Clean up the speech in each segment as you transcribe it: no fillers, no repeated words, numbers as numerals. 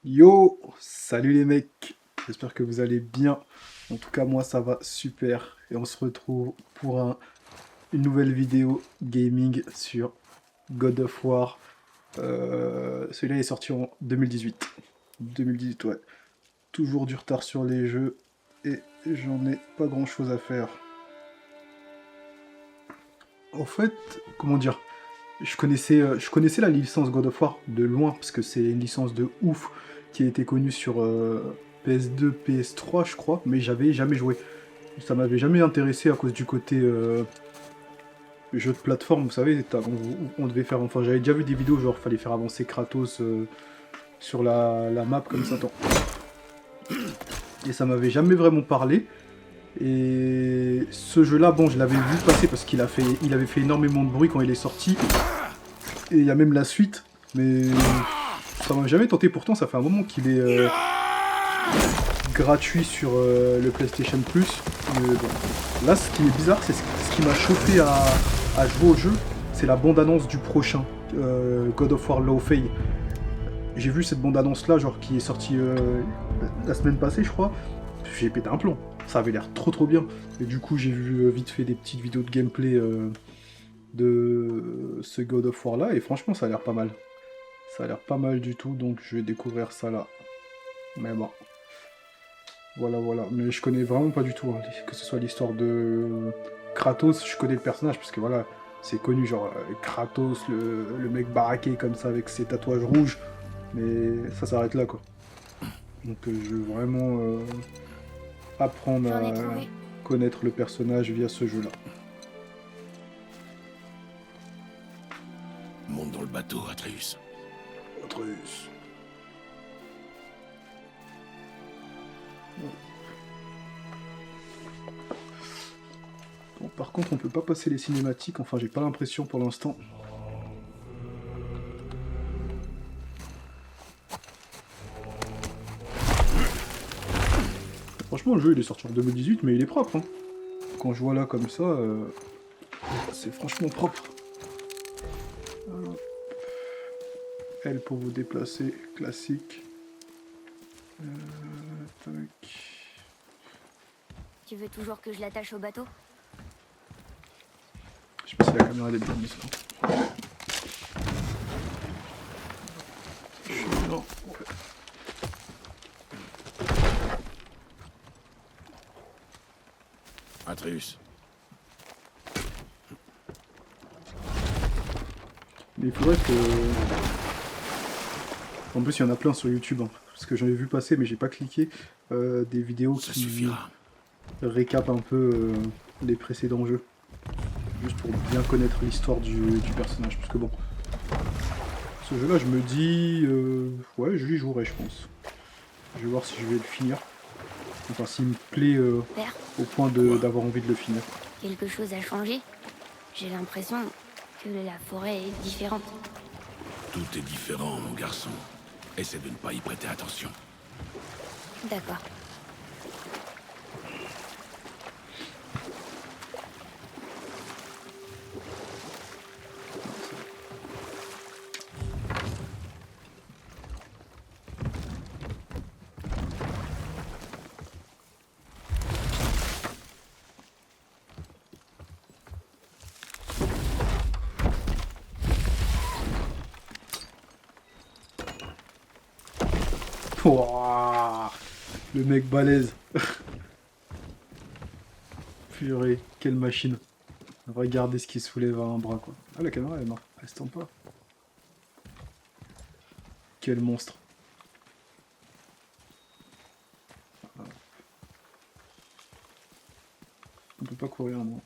Yo, salut les mecs, j'espère que vous allez bien. En tout cas, moi ça va super. Et on se retrouve pour une nouvelle vidéo gaming sur God of War. Celui-là est sorti en 2018. 2018, ouais. Toujours du retard sur les jeux et j'en ai pas grand chose à faire. En fait, comment dire, je connaissais la licence God of War de loin, parce que c'est une licence de ouf qui a été connue sur PS2, PS3, je crois, mais j'avais jamais joué. Ça m'avait jamais intéressé à cause du côté jeu de plateforme, vous savez, on devait faire, enfin j'avais déjà vu des vidéos, genre fallait faire avancer Kratos sur la map comme ça, attends. Et ça m'avait jamais vraiment parlé. Et ce jeu-là, bon, je l'avais vu passer parce il avait fait énormément de bruit quand il est sorti. Et il y a même la suite, mais ça m'a jamais tenté. Pourtant, ça fait un moment qu'il est gratuit sur le PlayStation Plus. Mais bon. Là, ce qui est bizarre, c'est ce qui m'a chauffé à jouer au jeu, c'est la bande-annonce du prochain God of War Lawfey. J'ai vu cette bande-annonce-là, genre qui est sortie la semaine passée, je crois. J'ai pété un plomb. Ça avait l'air trop bien. Et du coup, j'ai vu vite fait des petites vidéos de gameplay de ce God of War là, et franchement, ça a l'air pas mal. Ça a l'air pas mal du tout, donc je vais découvrir ça là. Mais bon, voilà. Mais je connais vraiment pas du tout, hein, que ce soit l'histoire de Kratos, je connais le personnage, parce que voilà, c'est connu, genre Kratos, le mec baraqué comme ça avec ses tatouages rouges, mais ça s'arrête là quoi. Donc je veux vraiment apprendre J'en ai à trouvé. connaître le personnage via ce jeu là. Monte dans le bateau, Atreus. Atreus. Bon, par contre, on peut pas passer les cinématiques, enfin j'ai pas l'impression pour l'instant. Franchement, le jeu il est sorti en 2018, mais il est propre. Hein. Quand je vois là comme ça, c'est franchement propre. L pour vous déplacer, classique. Tac. Tu veux toujours que je l'attache au bateau? Je sais pas si la caméra elle est bien mise là. Non. Ouais. Atreus. Mais il faudrait que. En plus, il y en a plein sur YouTube, hein, parce que j'en ai vu passer, mais j'ai pas cliqué. Des vidéos Ça qui suffira. récapent un peu les précédents jeux. Juste pour bien connaître l'histoire du personnage. Parce que bon, ce jeu-là, je me dis. Ouais, je lui jouerai, je pense. Je vais voir si je vais le finir. Enfin, s'il me plaît Père, au point Quoi? d'avoir envie de le finir. quelque chose a changé. J'ai l'impression que la forêt est différente. Tout est différent, mon garçon. Essaie de ne pas y prêter attention. D'accord. Ouah, le mec balèze. Purée, quelle machine. Regardez ce qui soulève à un bras, quoi. Ah, la caméra, elle se tend pas. Quel monstre. On peut pas courir, non.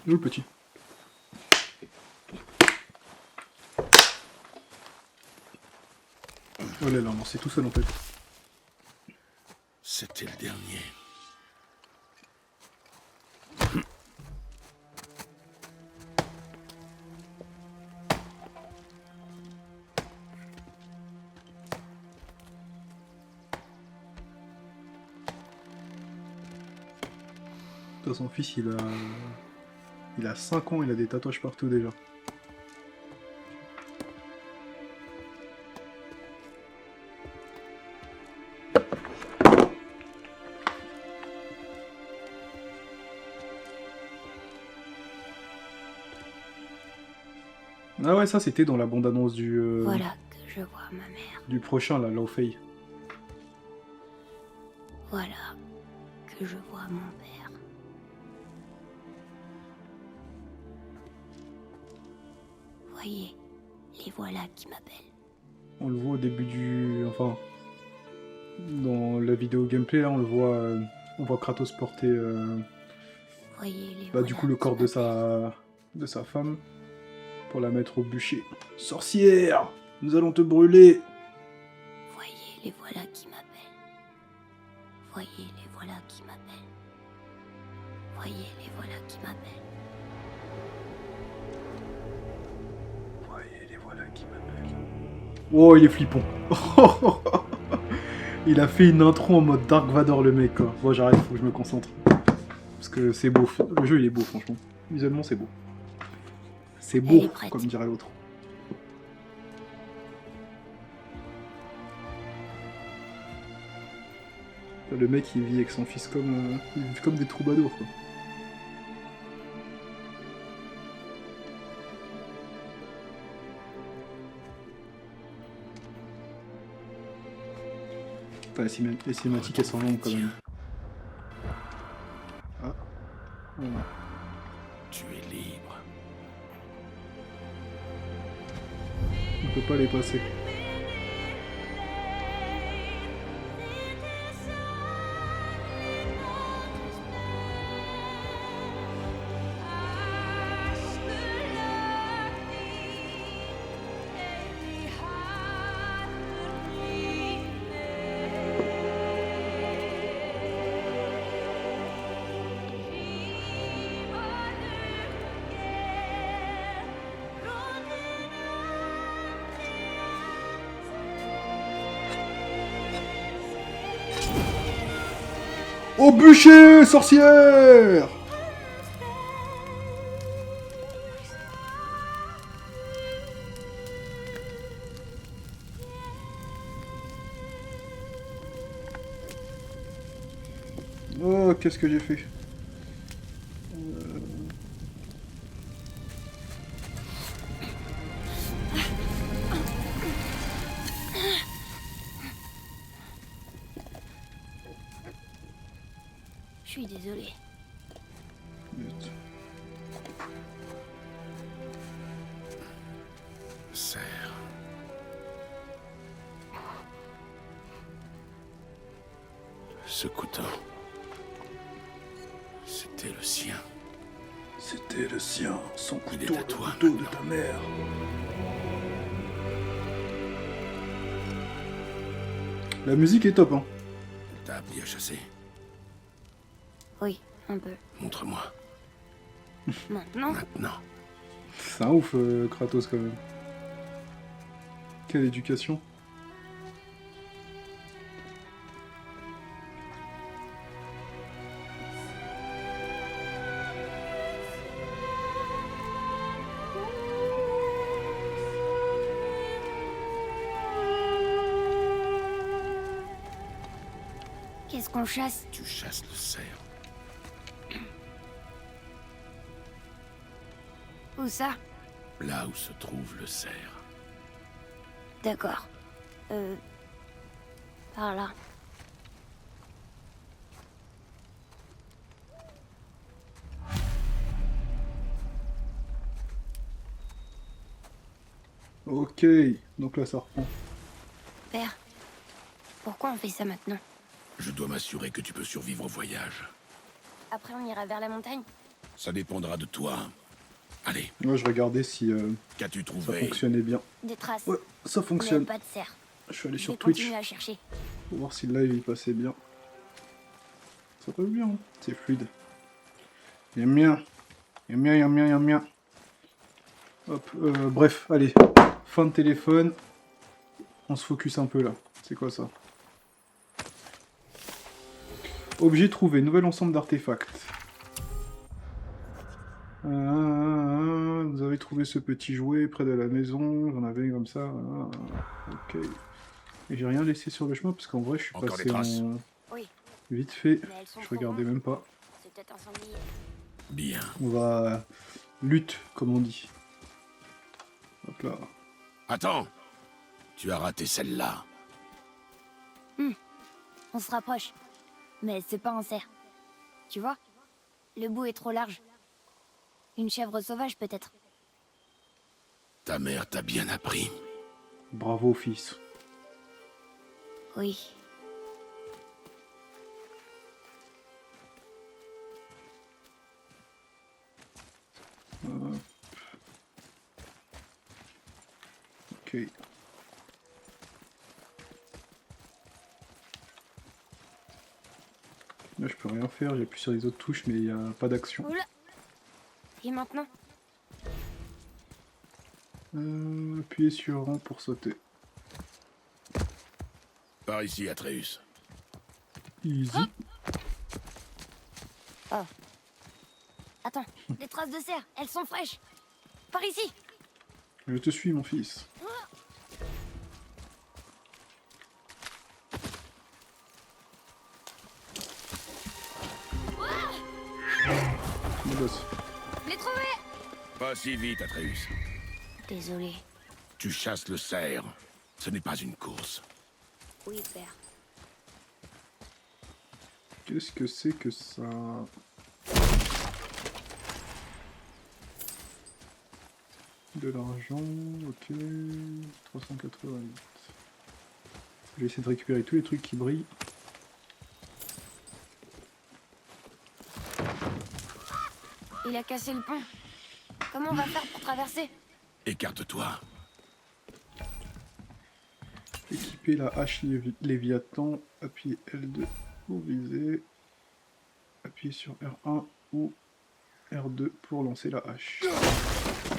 Où le petit? Oh là là, non, c'est tout seul en fait. C'était le dernier. Putain, son fils, il a 5 ans, il a des tatouages partout déjà. Ah ouais, ça c'était dans la bande-annonce Voilà que je vois ma mère. du prochain, là, Lao Fei. Voilà que je vois mon père. Voyez, les voilà qui m'appellent. On le voit au début enfin, dans la vidéo gameplay, là, on voit Kratos porter, Voyez, les du voilà coup, le qui corps de m'appellent. sa femme, pour la mettre au bûcher. Sorcière! Nous allons te brûler! Voyez, les voilà qui m'appellent. Voyez, les voilà qui m'appellent. Voyez, les voilà qui m'appellent. Voyez, les voilà qui m'appellent. Oh, il est flippant. Il a fait une intro en mode Dark Vador, le mec, quoi. Bon, j'arrête, faut que je me concentre. Parce que c'est beau. Le jeu, il est beau, franchement. Visuellement, c'est beau. C'est Elle beau, est prête. comme dirait l'autre. Le mec, il vit avec son fils il vit comme des troubadours, quoi. Enfin, les cinématiques, elles sont longues, quand même. Ah. Voilà. Tu es libre. On peut pas les passer. Au bûcher, sorcière! Oh, qu'est-ce que j'ai fait? Je suis désolée. Zut. Serre. Ce couteau. C'était le sien. C'était le sien, son Il est couteau, à le toi, couteau de maintenant. ta mère. La musique est top, hein. T'as appris à chasser. Oui, un peu. Montre-moi. Maintenant, Maintenant. C'est un ouf, Kratos, quand même. Quelle éducation. qu'est-ce qu'on chasse? Tu chasses le cerf. Où ça? Là où se trouve le cerf. D'accord. Par là. Ok, donc là ça reprend. Père, pourquoi on fait ça maintenant? Je dois m'assurer que tu peux survivre au voyage. Après, on ira vers la montagne? Ça dépendra de toi. Allez, Moi je regardais si qu'as-tu ça trouvé? fonctionnait bien. Des traces. Ouais, ça Mais fonctionne. pas de cerf. Je suis allé Je sur vais Twitch continuer à chercher. pour voir si le live il passait bien. Ça passe bien, hein. C'est fluide. J'aime bien. J'aime bien, j'aime bien, j'aime bien. Hop, bref, allez. Fin de téléphone. On se focus un peu là. C'est quoi ça? Objet trouvé, nouvel ensemble d'artefacts. Vous avez trouvé ce petit jouet près de la maison, j'en avais comme ça. Ok. Et j'ai rien laissé sur le chemin parce qu'en vrai je suis Encore des passé traces? en Oui, vite fait. mais elles sont Je trop regardais grandes. même pas. C'est peut-être un sanglier. Bien. On va lutte comme on dit. Hop là. Attends. Tu as raté celle-là. On se rapproche. Mais c'est pas un cerf. Tu vois? Le bout est trop large. Une chèvre sauvage peut-être. Ta mère t'a bien appris. Bravo fils. Oui. Ok. Là je peux rien faire, j'appuie sur les autres touches mais il n'y a pas d'action. Oula. Et maintenant? Appuyez sur rang pour sauter. Par ici, Atreus. Easy. Attends, des traces de cerf, elles sont fraîches. Par ici. Je te suis mon fils. Mon gosse. Je l'ai trouvé. Pas si vite, Atreus. Désolé. Tu chasses le cerf. Ce n'est pas une course. Oui, père. Qu'est-ce que c'est que ça? De l'argent, ok. 388. Je vais essayer de récupérer tous les trucs qui brillent. Il a cassé le pont. Comment on va faire pour traverser? Écarte-toi. Équiper la hache Léviathan, appuyez L2 pour viser. Appuyez sur R1 ou R2 pour lancer la hache.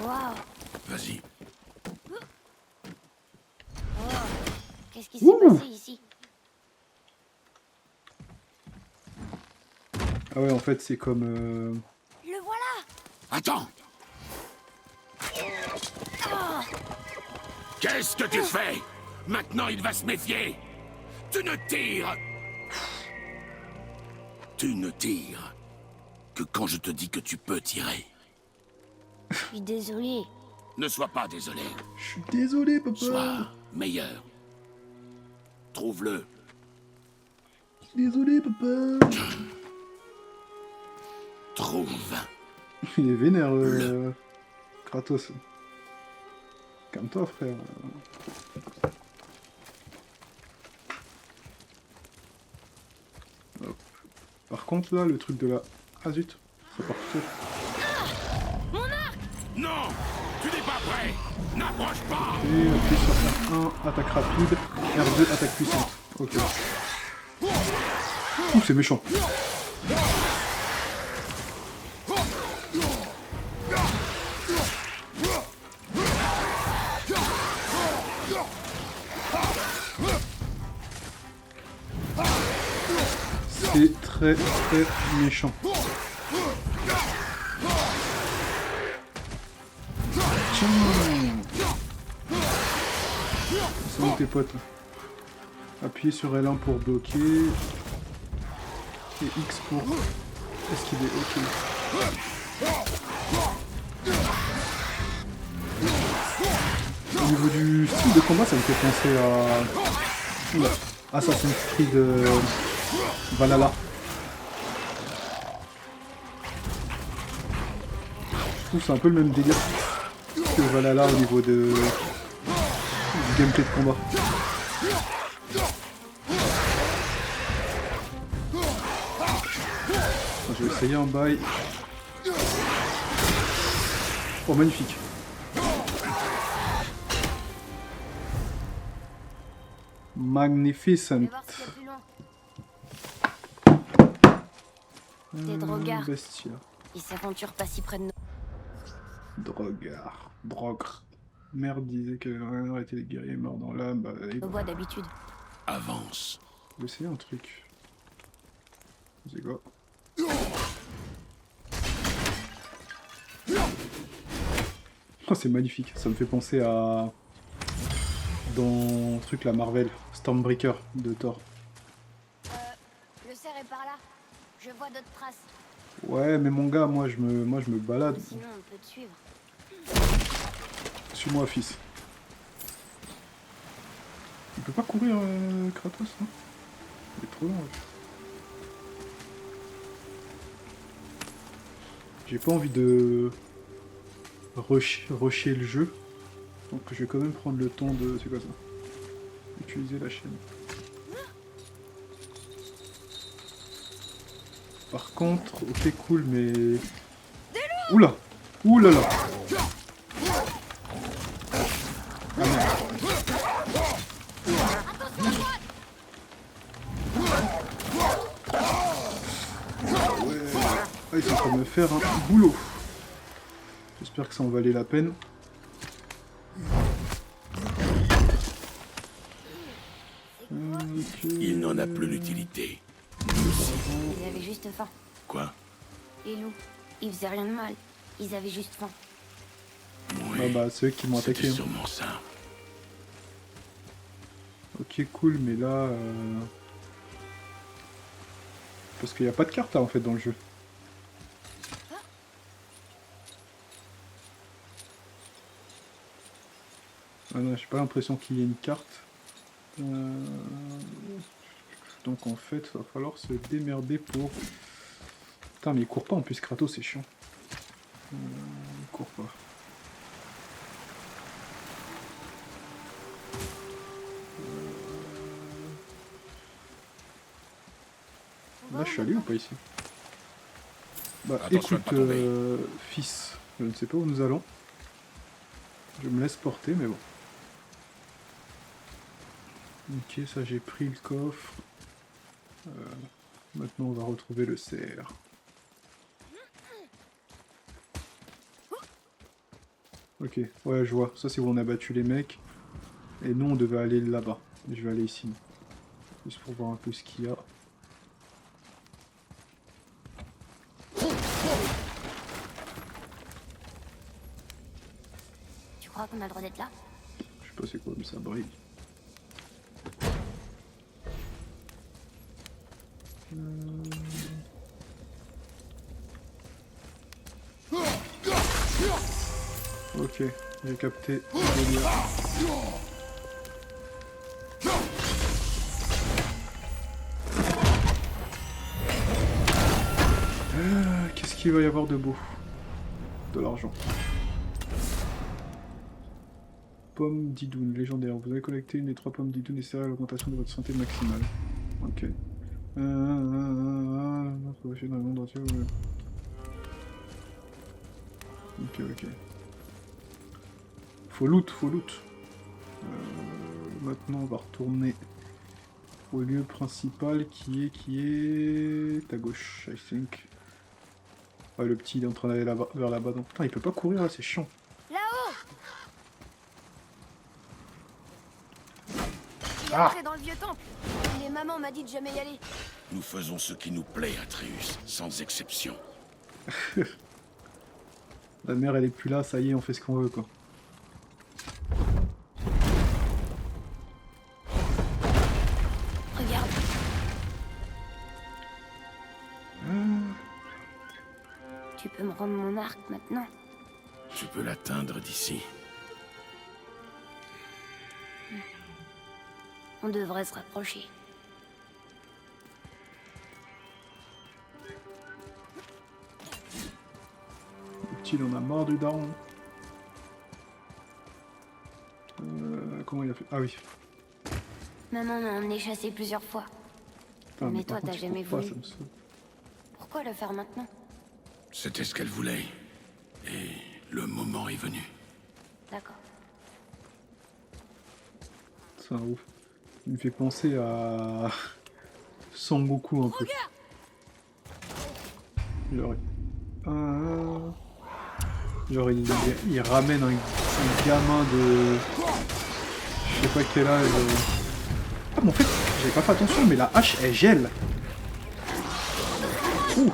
Waouh. Vas-y. Oh. Qu'est-ce qui s'est passé ici? Ah ouais, en fait, c'est comme... Le voilà. Attends. Qu'est-ce que tu fais? Maintenant, il va se méfier. Tu ne tires. Tu ne tires que quand je te dis que tu peux tirer. Je suis désolé. Ne sois pas désolé. Je suis désolé, papa. Sois meilleur. Trouve-le. Désolé, papa. Trouve. Il est vénère, Kratos. Calme-toi, frère. Hop. Par contre, là, le truc de la... Ah zut, ça part tout seul. Non! Tu n'es pas prêt! N'approche pas! Et appuie sur R1, attaque rapide. R2, attaque puissante. Ok. Ouh, c'est méchant. C'est très très méchant. Tiens. C'est où tes potes? Appuyez sur L1 pour bloquer. Et X pour esquiver. Ok. Au niveau du style de combat, ça me fait penser à... Oula. Assassin's Creed Valhalla. Je trouve que c'est un peu le même délire que Valhalla au niveau du gameplay de combat. Je vais essayer un bail. Oh, magnifique. Magnificent. Je vais voir ce qu'il y a plus loin. Des drogards. Bestia. Ils s'aventurent pas si près de nous. Drogard. Drogre. Mère disait qu'elle avait rien arrêté les guerriers morts dans l'âme. Bah, allez, On voit d'habitude. Avance. je vais essayer un truc. C'est quoi? Oh, c'est magnifique. Ça me fait penser à... Dans le truc la Marvel, Stormbreaker de Thor. Le cerf est par là. Je vois d'autres traces. Ouais, mais mon gars, moi je me balade. Sinon, on peut te suivre. Suis-moi, fils. Il peut pas courir, Kratos, hein? Il est trop lent. Ouais. J'ai pas envie de rusher le jeu. Donc je vais quand même prendre le temps de... C'est quoi ça? Utiliser la chaîne. Par contre, ok cool, mais... Oula! Oulala! Ah merde. Ah, ils sont en train de me faire un boulot. J'espère que ça en valait la peine. Il n'en a plus l'utilité. Ils avaient juste faim. Quoi? Les loups, ils faisaient rien de mal. Ils avaient juste faim. Oui, Ah bah, c'est eux qui m'ont attaqué. c'était Hein. sûrement ça. Ok, cool, mais là... Parce qu'il n'y a pas de carte, là, en fait, dans le jeu. Ah non, j'ai pas l'impression qu'il y ait une carte. Donc, en fait, il va falloir se démerder pour... Putain, mais il court pas, en plus, Kratos, c'est chiant. Il court pas. Là, je suis allé ou pas ici? Bah, Attention à écoute, pas tomber. fils, je ne sais pas où nous allons. Je me laisse porter, mais bon. Ok, ça j'ai pris le coffre. Maintenant, on va retrouver le cerf. Ok, ouais, je vois. Ça, c'est où on a battu les mecs. Et nous, on devait aller là-bas. Je vais aller ici. Juste pour voir un peu ce qu'il y a. Tu crois qu'on a le droit d'être là? Je sais pas c'est quoi, mais ça brille. Ok, j'ai capté. Qu'est-ce qu'il va y avoir de beau? De l'argent. Pomme d'Idoun, légendaire. Vous avez collecté une des 3 pommes d'Idoun nécessaires à l'augmentation de votre santé maximale. Ok. Ok, ok. Faut loot, faut loot. Maintenant, on va retourner au lieu principal qui est à gauche, I think. Ouais, le petit il est en train d'aller là-bas, vers là-bas. Donc, putain, il peut pas courir là, c'est chiant. Là-haut! Il est Ah! entré dans le vieux temple. Et maman m'a dit de jamais y aller. Nous faisons ce qui nous plaît, Atreus, sans exception. La mère elle est plus là, ça y est, on fait ce qu'on veut quoi. Regarde. Tu peux me rendre mon arc maintenant? Tu peux l'atteindre d'ici. On devrait se rapprocher. Le petit il en a marre du daron. Comment il a fait? Ah oui. Maman m'a emmené chasser plusieurs fois. Putain, Mais par toi, contre, t'as il jamais court pas, voulu. ça me saoule. Pourquoi le faire maintenant? C'était ce qu'elle voulait. Et le moment est venu. D'accord. C'est un ouf. Il me fait penser à Sangoku un peu. Genre, genre il ramène un gamin de... Je sais pas quel âge. Ah mais en fait, j'avais pas fait attention, mais la hache elle gèle. Ouh.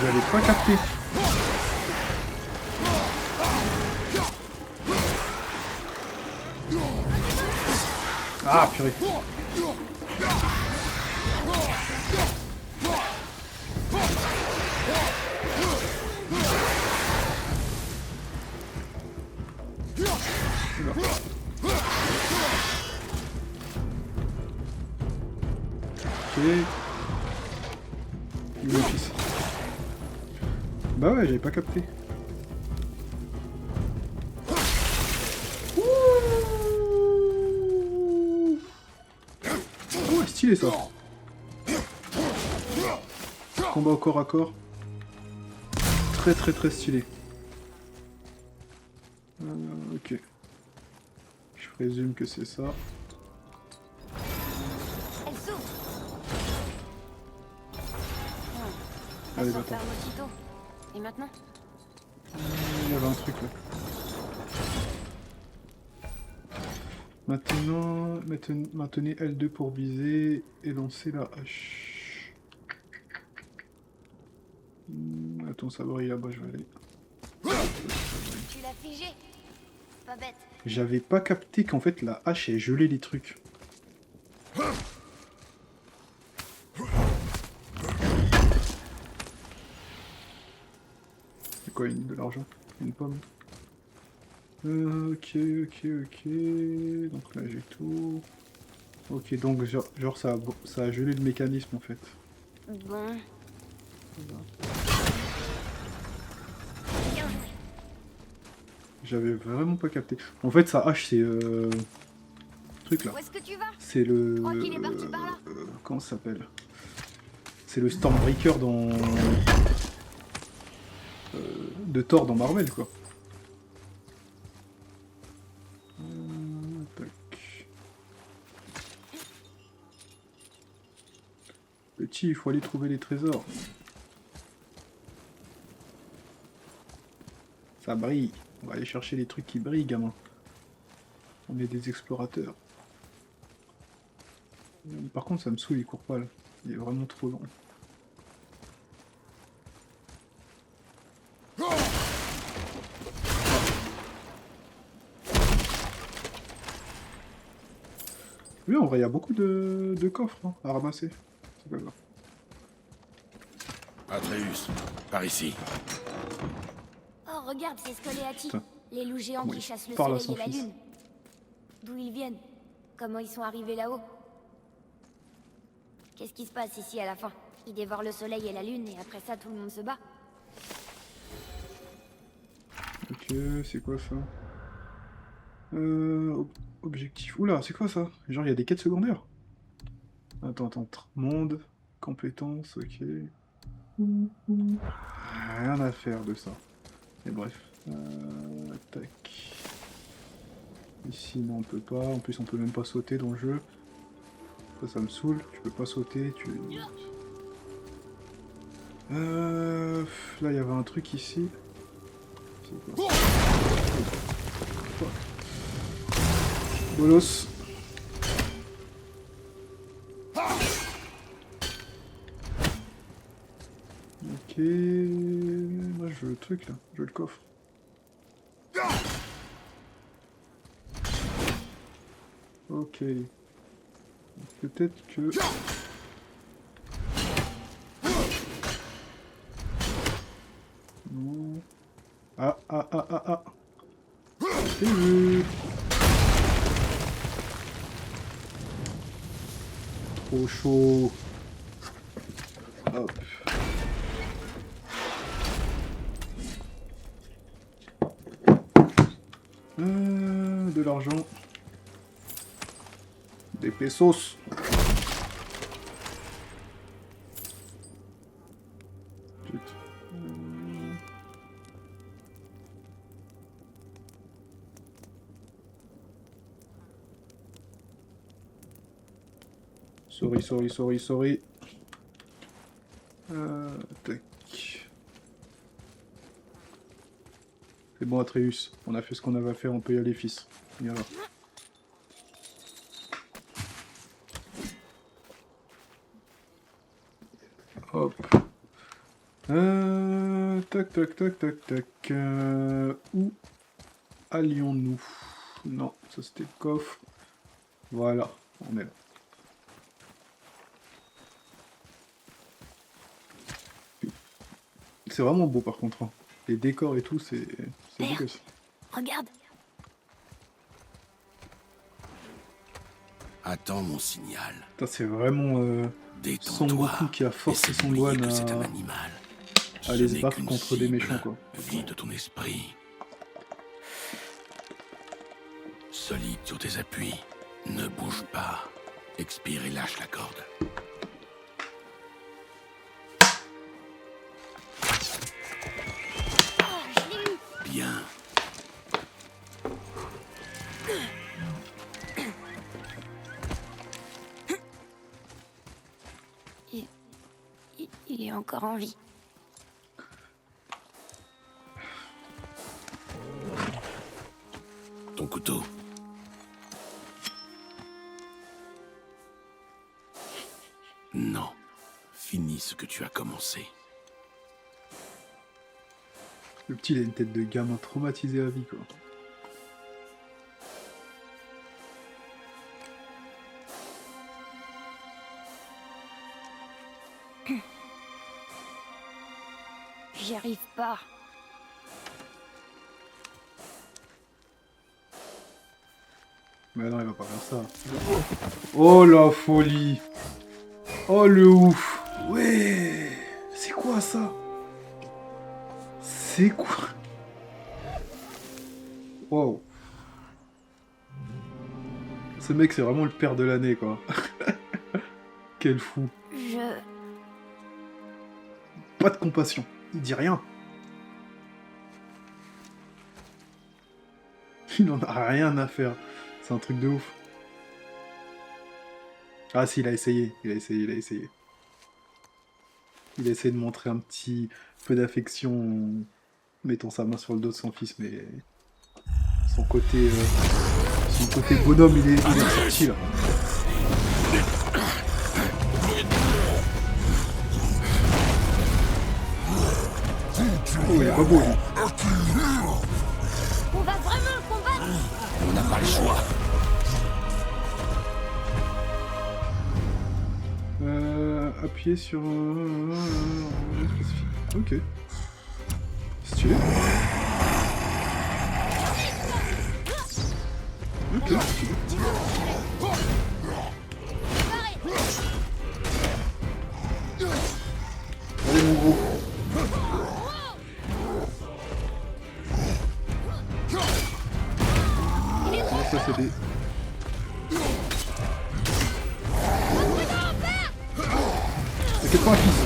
J'avais pas capté. Ah, purée. Ok. Il est le fils. Bah ouais, j'avais pas capté. Ouh. Oh ouais, stylé ça. Combat au corps à corps. Très très très stylé. Ok. Je présume que c'est ça. Elle s'ouvre. Allez, Elle s'en va-t'en. ferme aussitôt. Et maintenant? Il y avait un truc là. Maintenez L2 pour viser et lancer la hache. Attends, ça brille là-bas, je vais aller. Tu l'as figé. Pas bête. J'avais pas capté qu'en fait la hache elle gelait les trucs. C'est quoi, de l'argent? Une pomme. Ok. Donc là j'ai tout. Ok, donc genre ça a gelé le mécanisme en fait. Bon. Bien joué. J'avais vraiment pas capté. En fait sa hache c'est truc là. Où est-ce que tu vas? C'est le. Je crois qu'il est parti par là. Comment ça s'appelle? C'est le Stormbreaker dans. De Thor dans Marvel quoi. Tac. Petit, il faut aller trouver les trésors. Ça brille. On va aller chercher les trucs qui brillent, gamin. On est des explorateurs. Par contre, ça me saoule, il court pas là. Il est vraiment trop long. Oui, en vrai, il y a beaucoup de coffres hein, à ramasser. C'est pas grave. Atreus, par ici. Oh, regarde, c'est Scoléati. Putain. Les loups géants Comment qui il chassent le parle à soleil son et la fils. lune. D'où ils viennent? Comment ils sont arrivés là-haut? Qu'est-ce qui se passe ici à la fin? Ils dévorent le soleil et la lune et après ça tout le monde se bat? Ok, c'est quoi ça? Objectif. Oula, c'est quoi ça? Genre, il y a des quêtes secondaires? Attends. Monde, compétences, ok. Rien à faire de ça. Et bref. Tac. Ici, non, on peut pas. En plus, on peut même pas sauter dans le jeu. Ça me saoule. Tu peux pas sauter. Là, il y avait un truc ici. C'est quoi? Bolos. Ok. Moi, je veux le truc là. Je veux le coffre. Ok. Peut-être que... Non. Ah. J'ai vu. Trop chaud. Hop. De l'argent. Des pesos. Zut. Sorry. Tac. C'est bon, Atreus. On a fait ce qu'on avait à faire, on peut y aller, fils. Viens là. Hop. Tac, tac, tac, tac, tac. Où allions-nous? Non, ça c'était le coffre. Voilà, on est là. C'est vraiment beau par contre. Hein. Les décors et tout, c'est beau Merde. que ça. Regarde. Attends mon signal. Putain, c'est vraiment Son Détends-toi. Goku qui a forcé Essaie son d'oublier Gohan que c'est un à animal. aller Ce se n'est battre qu'une contre des méchants, cible. quoi. Vide ton esprit. Solide sur tes appuis. Ne bouge pas. Expire et lâche la corde. Bien. Il est encore en vie. Ton couteau. Non. Finis ce que tu as commencé. Le petit, il a une tête de gamin traumatisé à vie, quoi. J'y arrive pas. Mais non, il va pas faire ça. Oh la folie! Oh le ouf! Ouais! C'est quoi ça? C'est quoi? Wow! Ce mec, c'est vraiment le père de l'année, quoi. Quel fou! Pas de compassion. Il dit rien. Il en a rien à faire. C'est un truc de ouf. Ah si, il a essayé. Il a essayé, il a essayé. Il a essayé de montrer un petit peu d'affection en mettant sa main sur le dos de son fils, mais son côté bonhomme, il est ressorti là. Oh, il est pas beau lui. On va vraiment le combattre. On n'a pas le choix. Appuyer sur... Ok. Stylé. Ok, stylé. Allez mon gros. Comment ça c'est des... T'inquiète pas, fils.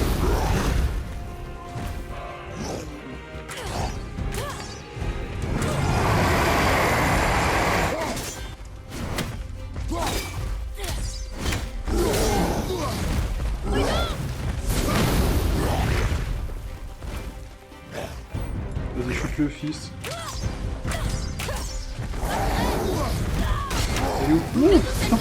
Vas-y, shoot le fils. Elle est où? Ouh, putain.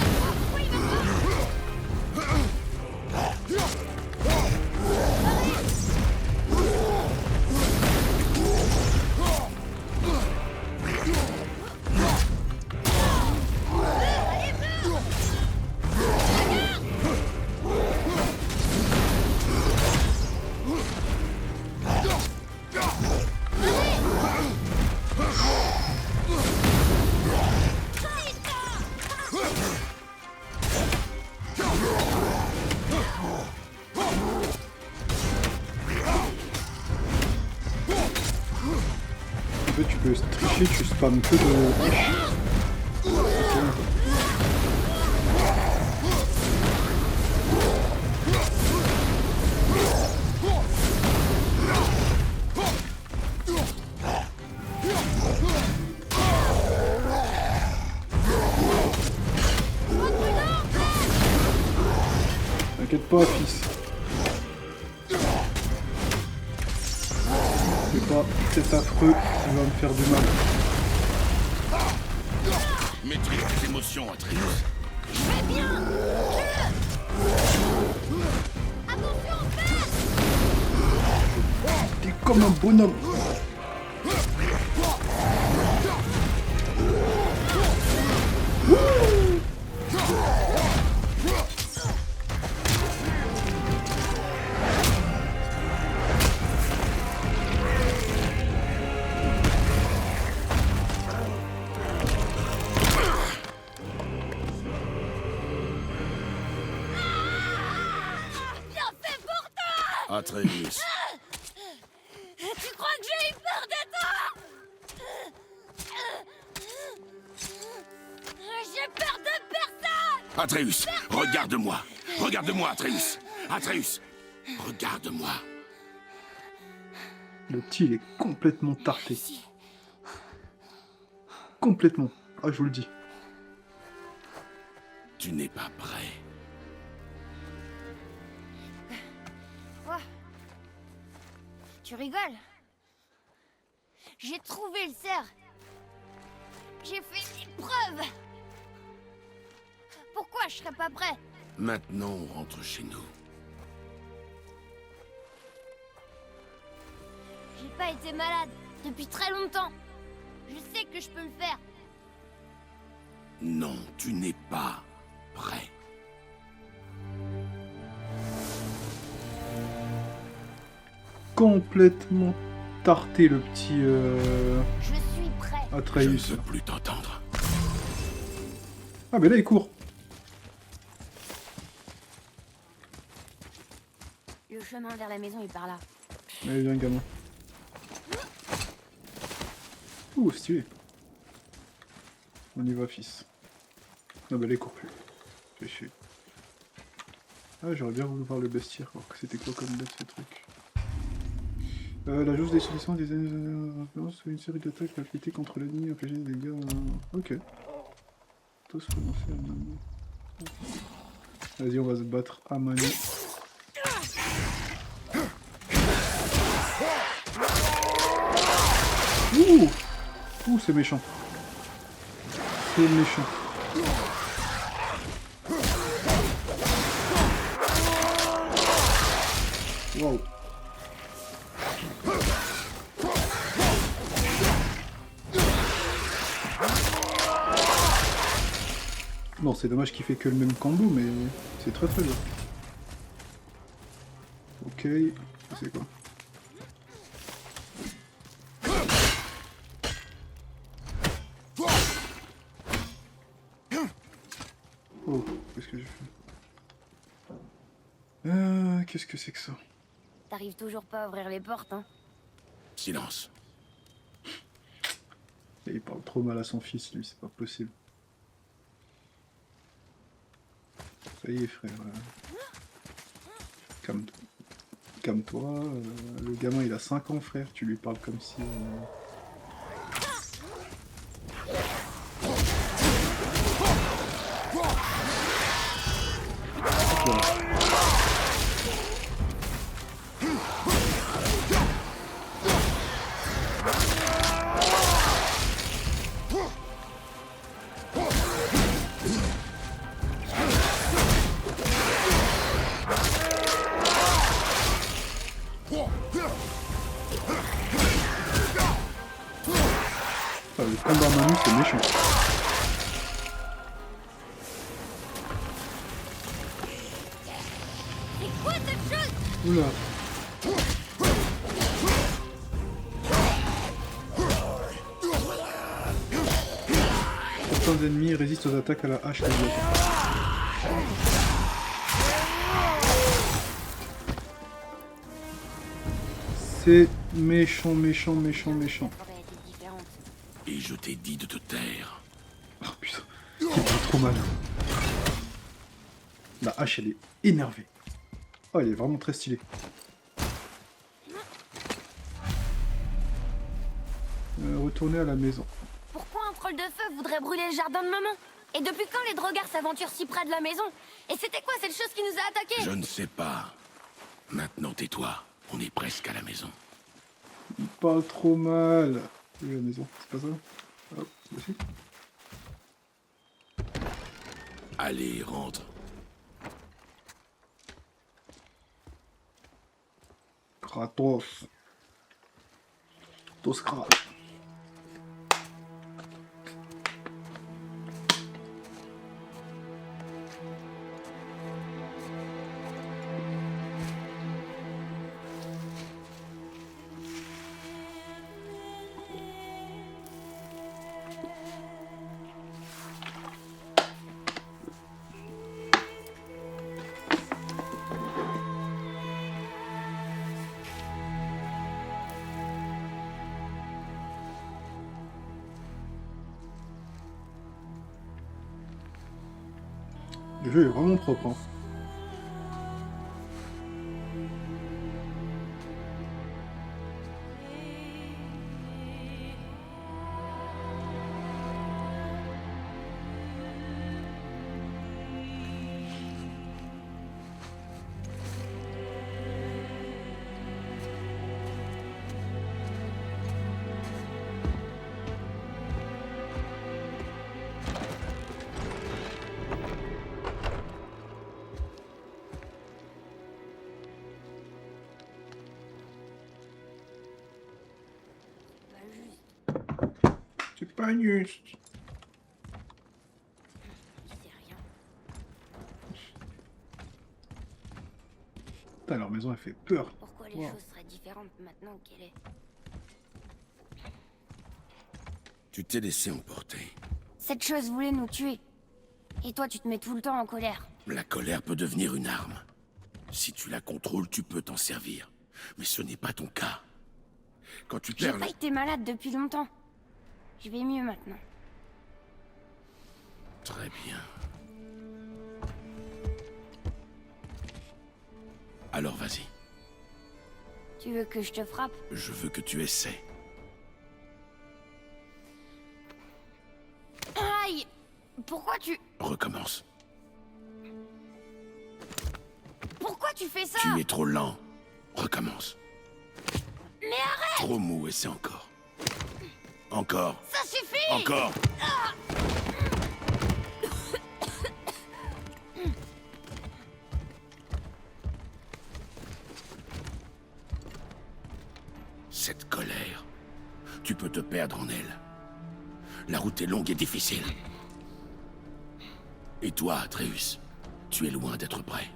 En fait, tu peux tricher, tu spams que de... T'inquiète pas, fils. C'est pas cet affreux qui va me faire du mal. Maîtrise tes émotions, Atreus. Très bien. Attention, comme un bonhomme. Atreus, Tu crois que j'ai eu peur de toi? J'ai peur de personne! Atreus, regarde-moi. Regarde-moi, Atreus. Atreus, regarde-moi. Le petit, il est complètement tarté. Si. Complètement. Ah, je vous le dis. Tu n'es pas prêt. Quoi? Tu rigoles? J'ai trouvé le cerf. J'ai fait des preuves. Pourquoi je serais pas prêt? Maintenant, on rentre chez nous. J'ai pas été malade depuis très longtemps. Je sais que je peux le faire. Non, tu n'es pas prêt. Complètement tarté, le petit Je suis prêt. Je ne Atreus. veux plus t'entendre. Ah, mais là, il court. Le chemin vers la maison est par là. Allez, viens, gamin. Ouh, stylé. On y va, fils. Non, bah là, il court plus. Fais chier. Ah, j'aurais bien voulu voir le bestiaire, alors que c'était quoi comme bête, ce truc. La jauge des solutions des influences, une série d'attaques à lutter contre l'ennemi, infliger des dégâts. Ok. Tous renoncer à Manu. Vas-y, on va se battre à Manu. Ouh! Ouh, c'est méchant. C'est méchant. Wow. Bon, c'est dommage qu'il fait que le même combo, mais c'est très très bien. Ok, c'est quoi? Oh, qu'est-ce que j'ai fait? Qu'est-ce que c'est que ça? T'arrives toujours pas à ouvrir les portes, hein? Silence. Et il parle trop mal à son fils, lui, c'est pas possible. Ça y est, frère. Calme-toi. Le gamin, il a 5 ans, frère. Tu lui parles comme si... Ah, le combat à Manu, c'est méchant. C'est quoi cette chose? Oula. Certains ennemis résistent aux attaques à la hache laser. C'est méchant, méchant, méchant, méchant. Ça aurait été différente. Et je t'ai dit de te taire. Oh putain, il fait trop mal. La hache, elle est énervée. Oh, elle est vraiment très stylée. Retourner à la maison. Pourquoi un troll de feu voudrait brûler le jardin de maman? Et depuis quand les drogards s'aventurent si près de la maison? Et c'était quoi cette chose qui nous a attaqués? Je ne sais pas. Maintenant, tais-toi. On est presque à la maison. Il parle trop mal. Oui, la maison, c'est pas ça? Hop, aussi. Allez, rentre. Kratos. Dos crash. Le jeu est vraiment propre. Hein. C'est pas juste. Tu sais rien. Putain, leur maison elle fait peur. Pourquoi les Wow. choses seraient différentes maintenant qu'elle est? Tu t'es laissé emporter. Cette chose voulait nous tuer. Et toi, tu te mets tout le temps en colère. La colère peut devenir une arme. Si tu la contrôles, tu peux t'en servir. Mais ce n'est pas ton cas. Quand tu J'ai perds pas été malade depuis longtemps. Je vais mieux maintenant. Très bien. Alors vas-y. Tu veux que je te frappe? Je veux que tu essaies. Aïe! Pourquoi tu... Recommence. Pourquoi tu fais ça? Tu es trop lent. Recommence. Mais arrête! Trop mou, essaie encore. Encore. Ça suffit! Encore. Cette colère, tu peux te perdre en elle. La route est longue et difficile. Et toi, Atreus, tu es loin d'être prêt.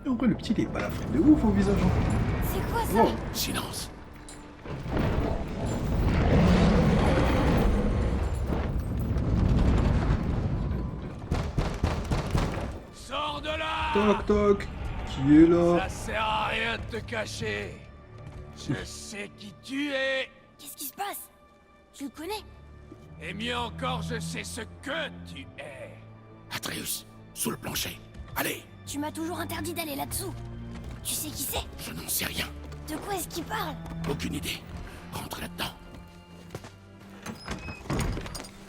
Et en vrai, le petit il est pas la frime de ouf au visage. Hein. C'est quoi ça? Wow. Silence. Sors de là! Toc toc. Qui est là? Ça sert à rien de te cacher. Je sais qui tu es. Qu'est-ce qui se passe? Tu le connais? Et mieux encore, je sais ce que tu es. Atreus, sous le plancher. Allez, Tu m'as toujours interdit d'aller là-dessous. Tu sais qui c'est? je n'en sais rien. De quoi est-ce qu'il parle? Aucune idée. Rentre là-dedans.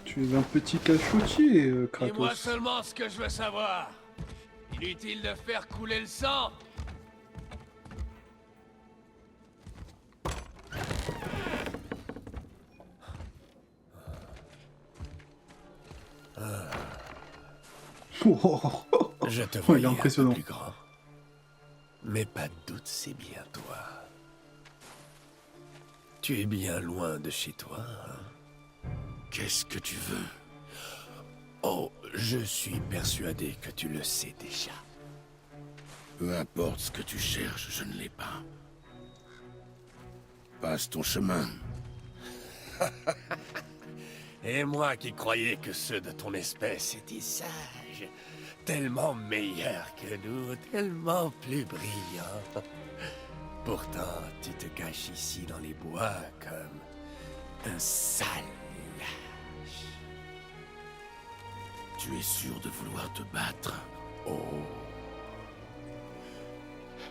Tu es un petit cachotier, Dis-moi Kratos. seulement ce que je veux savoir. Inutile de faire couler le sang. Oh. Je te Oh, vois il est impressionnant. plus grand. Mais pas de doute, c'est bien toi. Tu es bien loin de chez toi, hein? Qu'est-ce que tu veux? Oh, je suis persuadé que tu le sais déjà. Peu importe ce que tu cherches, je ne l'ai pas. Passe ton chemin. Et moi qui croyais que ceux de ton espèce étaient sages, tellement meilleurs que nous, tellement plus brillants. Pourtant, tu te caches ici dans les bois comme un sale lâche. Tu es sûr de vouloir te battre? Oh,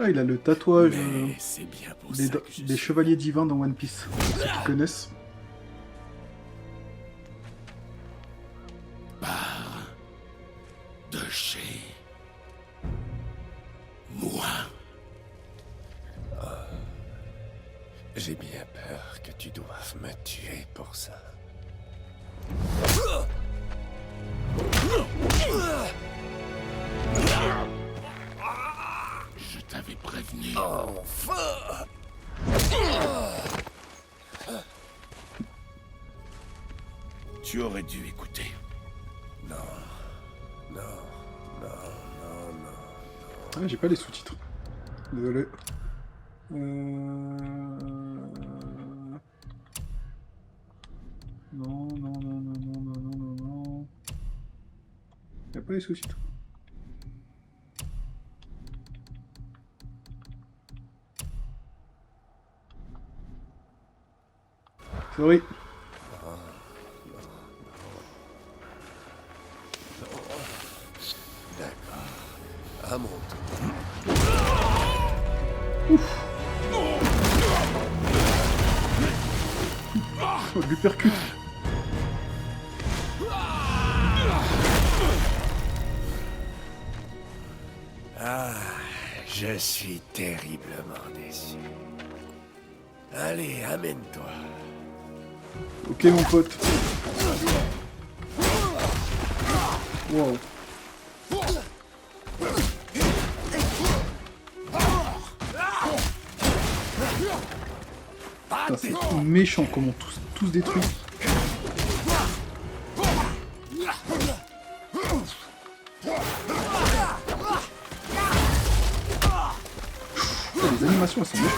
Ah, il a le tatouage mais c'est bien pour des, ça que je des suis chevaliers divins dans One Piece. Ceux qui connaissent. Pars de chez moi. J'ai bien peur que tu doives me tuer pour ça. Je t'avais prévenu. Enfin! Tu aurais dû écouter. Non, non, non, non, non. Ah, j'ai pas les sous-titres. Désolé. Non, non, non, non, non, non, non, non, non. Y a pas les sous-titres. Sorry. À mon tour. Oh, lui percute. Ah, je suis terriblement déçu. Allez, amène-toi. Ok, mon pote. Wow. Putain, c'est méchant comment tous détruits. Putain, les animations elles sont méchantes.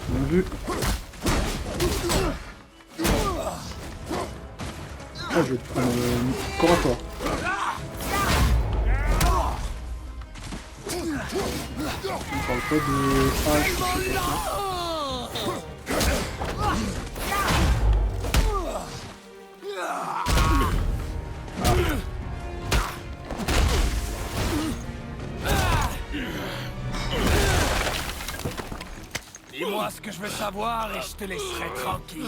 Bien vu. Ah, je vais te prendre corps à corps. On parle pas de hache ou je sais pas quoi. Dis-moi ce que je veux savoir et je te laisserai tranquille.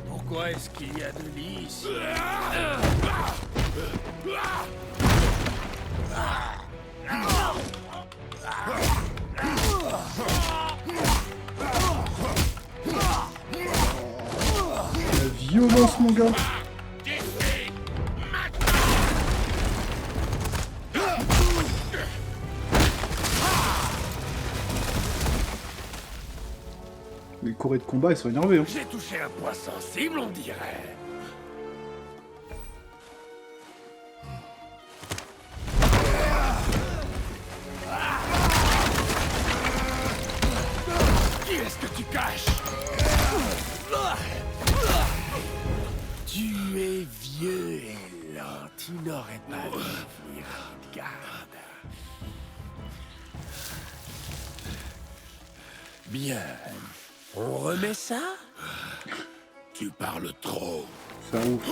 Pourquoi est-ce qu'il y a de lits ici? La violence, mon gars. Les corées de combat, ils sont énervés. Hein. J'ai touché un point sensible, on dirait. Qui est-ce que tu caches? Tu es vieux et lent, tu n'aurais pas dû venir en garde. Bien. On remet ça? Tu parles trop. Ça ouf.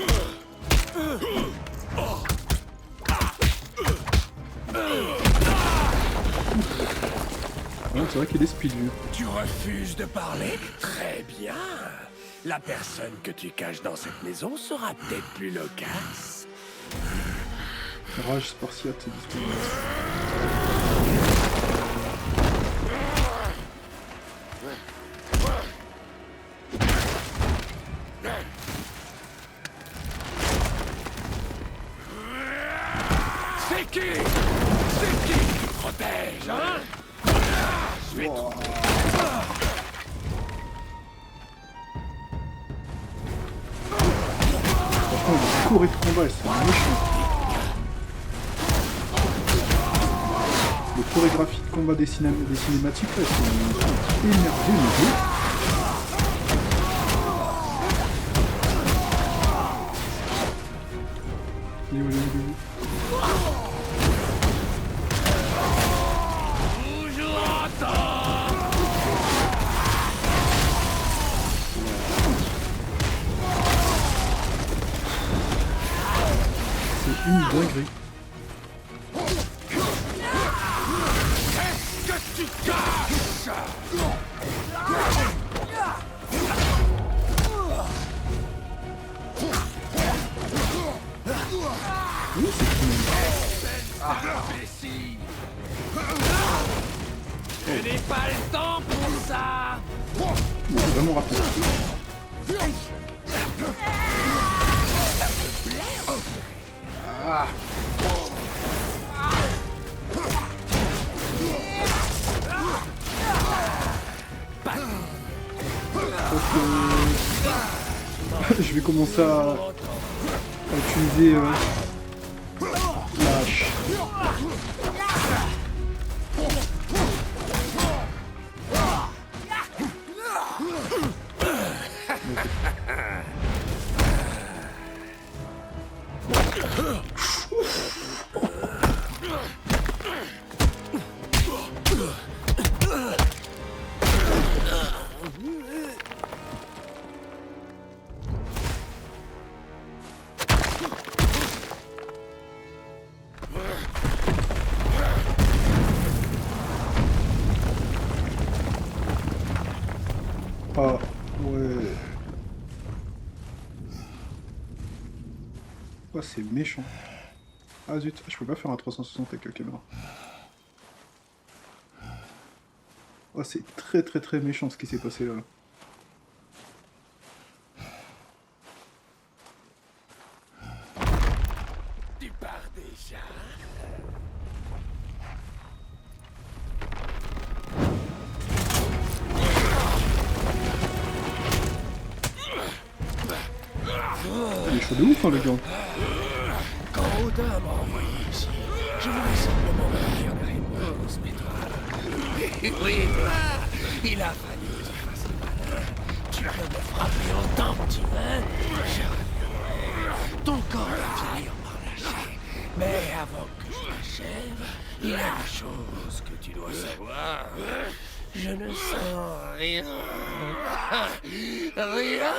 Ouais, c'est vrai qu'il est speed, lui. Tu refuses de parler? Très bien. La personne que tu caches dans cette maison sera peut-être plus loquace. Rage spartiate, c'est disponible. C'est qui te protège, hein? Je vais te... Franchement, les corées de combat, elles sont méchantes. Les chorégraphies de combat des cinématiques, là, elles sont énervées, mais bien. Il est où, il est où, il est où? imbécile. Je n'ai pas le temps pour ça. Il est vraiment rapide. Ah. Je vais commencer à utiliser la hache. Ah, ouais. Oh, c'est méchant. Ah zut, je peux pas faire un 360 avec la caméra. Oh, c'est très très très méchant ce qui s'est passé là. Tu pars déjà? Il est chaud de ouf, hein, le gars. Quand Odin m'a envoyé ici, je voulais simplement recueillir des réponses, mais toi... Oui, toi, il a fallu que tu fasses le malin. Tu peux me frapper autant que tu veux, je reviendrai. Ton corps va finir par lâcher. Mais avant que je l'achève, il y a une chose que tu dois savoir. Je ne sens rien. Rien.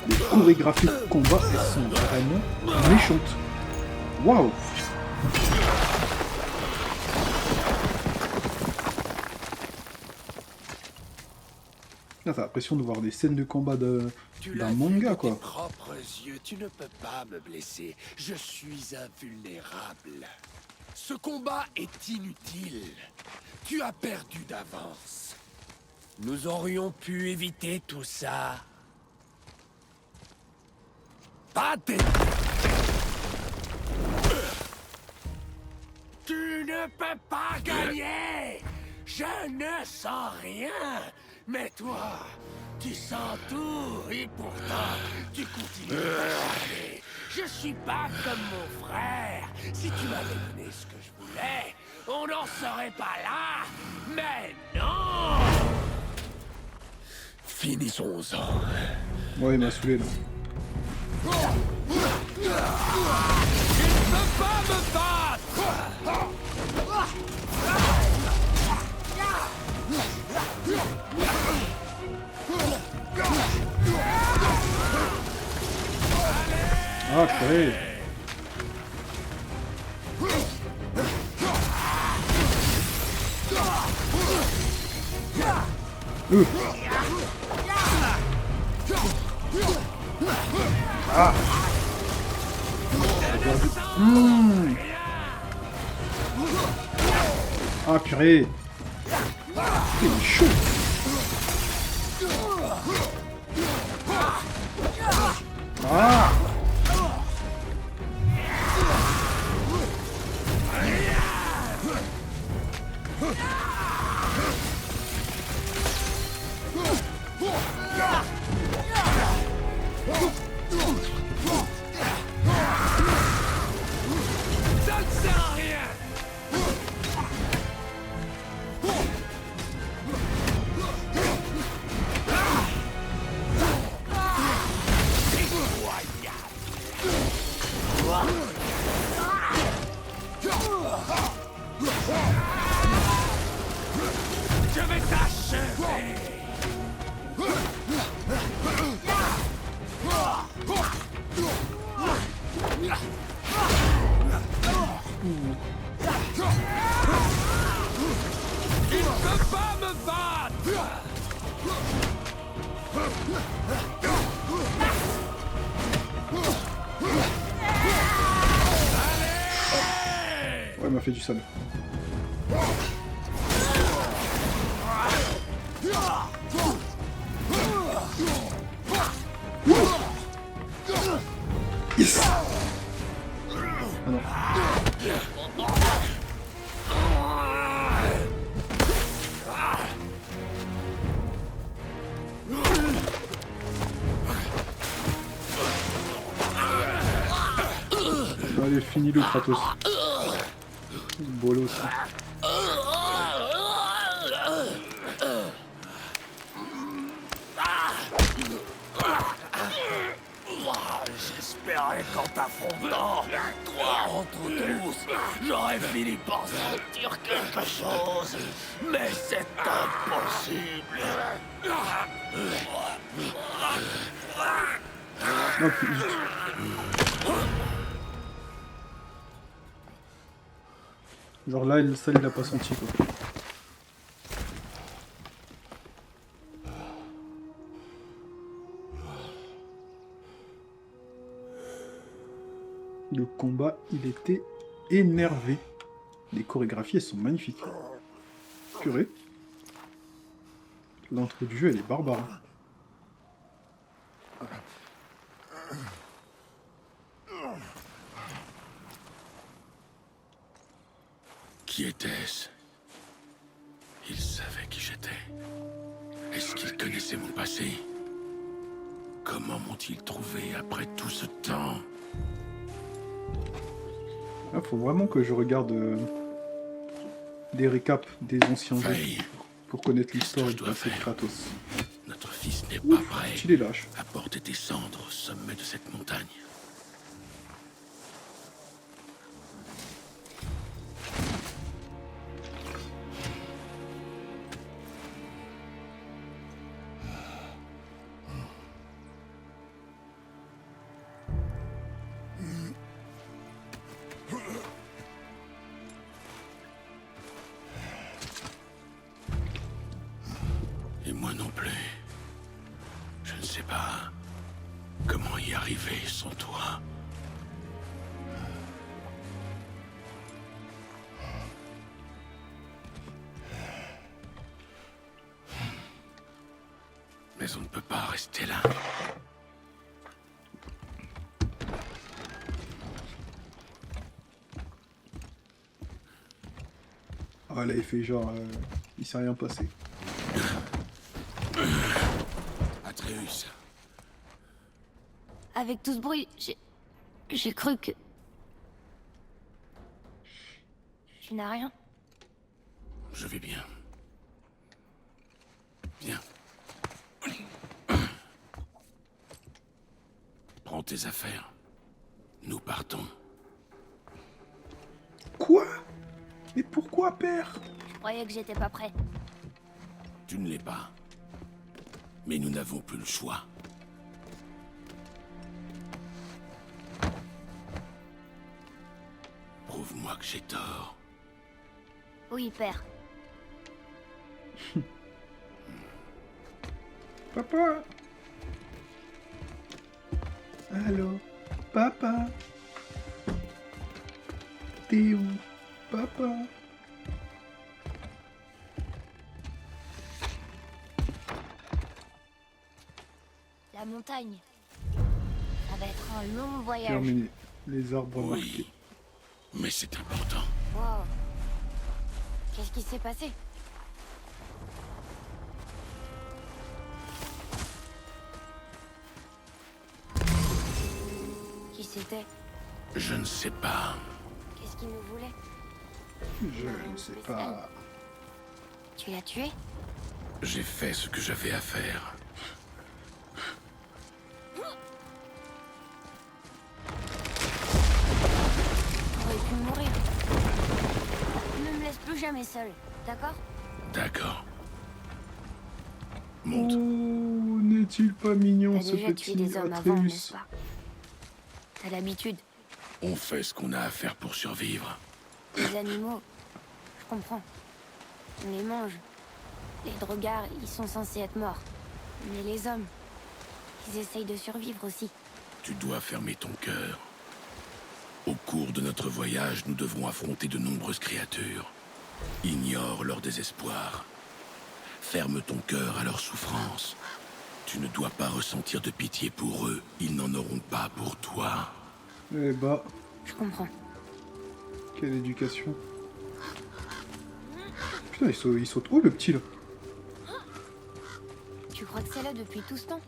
Les chorégraphies de combat, elles sont vraiment méchantes. Waouh! Là, t'as l'impression de voir des scènes de combat d'un manga, quoi. Tes propres yeux, tu ne peux pas me blesser. Je suis invulnérable. Ce combat est inutile. Tu as perdu d'avance. Nous aurions pu éviter tout ça. Pas tes... Tu ne peux pas gagner. Je ne sens rien. Mais toi, tu sens tout. Et pourtant, tu continues de t'acharner. Je suis pas comme mon frère. Si tu m'avais donné ce que je voulais, on n'en serait pas là. Mais non. Finissons-en. Ouais, il m'a saoulé, là. Tu ne peux pas me battre. Ah, purée. Ah. Ah, purée. C'est chaud. Ah. Ça ne sert à rien. Je vais t'achever. Tu ne peux pas me battre. fait du sale. Yes. Ah non. Allez, fini le Kratos. Bolos. J'espérais qu'en t'affrontant, toi entre tous, j'aurais fini par sentir quelque chose. Mais c'est impossible. Oh, putain. Genre là, ça, il l'a pas senti, quoi. Le combat, il était énervé. Les chorégraphies, elles sont magnifiques. Purée. L'entrée du jeu, elle est barbare. Qui était-ce? Il savait qui j'étais. Est-ce qu'il connaissait mon passé? Comment m'ont-ils trouvé après tout ce temps? Là, faut vraiment que je regarde des récaps des anciens jeux Faye, pour connaître qu'est-ce que l'histoire je du dois passé de faire? Kratos. Notre fils n'est pas Ouf, prêt tu les lâches. à porter tes cendres au sommet de cette montagne. Et moi non plus. Je ne sais pas comment y arriver sans toi. Mais on ne peut pas rester là. Ah là, il fait genre... il s'est rien passé. Atreus, Avec tout ce bruit, j'ai cru que... Tu n'as rien? je vais bien. Viens. Prends tes affaires. Nous partons. Quoi? Mais pourquoi, père? Je croyais que j'étais pas prêt. Tu ne l'es pas. Mais nous n'avons plus le choix. Prouve-moi que j'ai tort. Oui, père. Papa? Allô? Papa? T'es où? Papa? La montagne. Ça va être un long voyage. Terminé. Les arbres marqués. Oui, mais c'est important. Wow. Qu'est-ce qui s'est passé? Qui c'était? Je ne sais pas. Qu'est-ce qu'il nous voulait? Je ne sais pas. Tu l'as tué? J'ai fait ce que j'avais à faire. T'aurais pu mourir. Ne me laisse plus jamais seul, d'accord? D'accord. Oh, Monte. n'est-il pas mignon T'as ce déjà tué petit des hommes avant, n'est-ce Atreus? pas? T'as l'habitude. On fait ce qu'on a à faire pour survivre. Les animaux, je comprends. On les mange. Les drogards, ils sont censés être morts. Mais les hommes, ils essayent de survivre aussi. Tu dois fermer ton cœur. Au cours de notre voyage, nous devrons affronter de nombreuses créatures. Ignore leur désespoir. Ferme ton cœur à leur souffrance. Tu ne dois pas ressentir de pitié pour eux. Ils n'en auront pas pour toi. Eh bah, Je comprends. quelle éducation. Putain, il saute haut le petit là. Tu crois que c'est là depuis tout ce temps?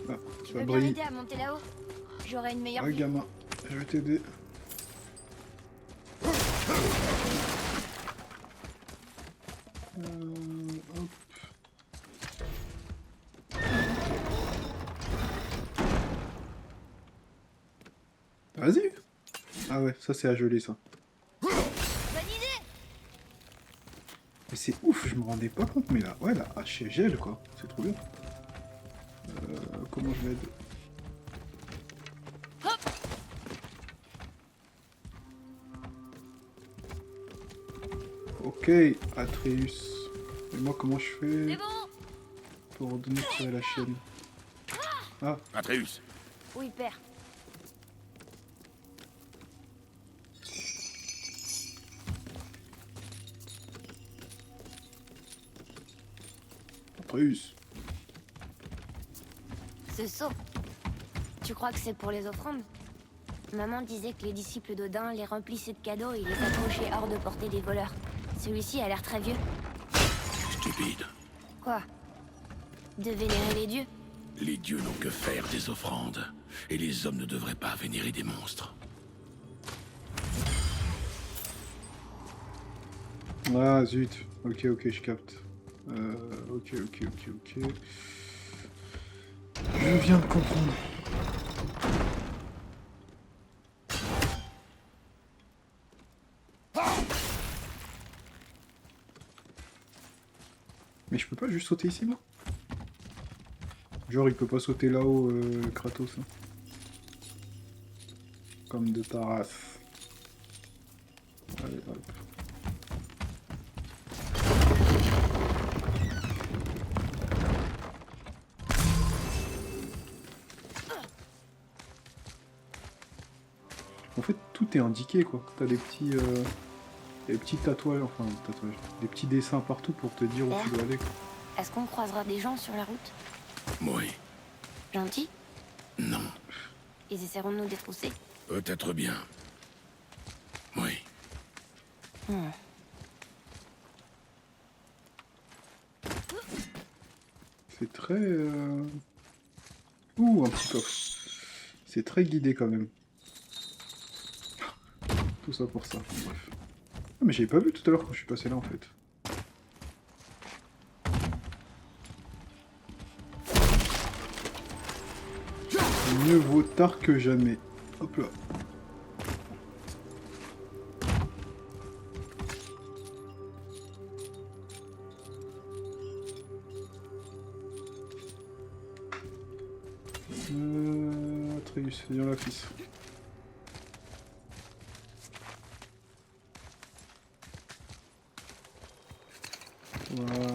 Ah, Tu ça peux bien brille. m'aider à monter là-haut? J'aurai une meilleure Ah vue. gamin, je vais t'aider. Hop. Vas-y. Ah ouais, ça c'est à geler ça. Bonne idée! Mais c'est ouf, je me rendais pas compte, mais là, ouais, la hache elle gèle quoi, c'est trop bien. Comment je l'aide? Ok, Atreus. Et moi comment je fais C'est bon! pour donner tirer la chaîne? Ah, Atreus, Oui, père. Atreus. Ce seau. Tu crois que c'est pour les offrandes? Maman disait que les disciples d'Odin les remplissaient de cadeaux et les accrochaient hors de portée des voleurs. Celui-ci a l'air très vieux. stupide. Quoi? De vénérer les dieux? Les dieux n'ont que faire des offrandes. Et les hommes ne devraient pas vénérer des monstres. Ah zut. Ok, ok, je capte. Ok. Je viens de comprendre. Mais je peux pas juste sauter ici, moi? Genre, il peut pas sauter là-haut, Kratos. Hein. Comme de ta race. Allez, hop. En fait, tout est indiqué, quoi. T'as des petits tatouages, enfin, des petits dessins partout pour te dire où tu dois aller, quoi. Est-ce qu'on croisera des gens sur la route? Oui. Gentils? Non. Ils essaieront de nous détrousser? Peut-être bien. Oui. C'est très... Ouh, un petit coffre. C'est très guidé, quand même. Tout ça pour ça, bref. Ah, mais j'avais pas vu tout à l'heure quand je suis passé là, en fait. Mieux vaut tard que jamais. Hop là. Atreus, viens là, fils. Voilà.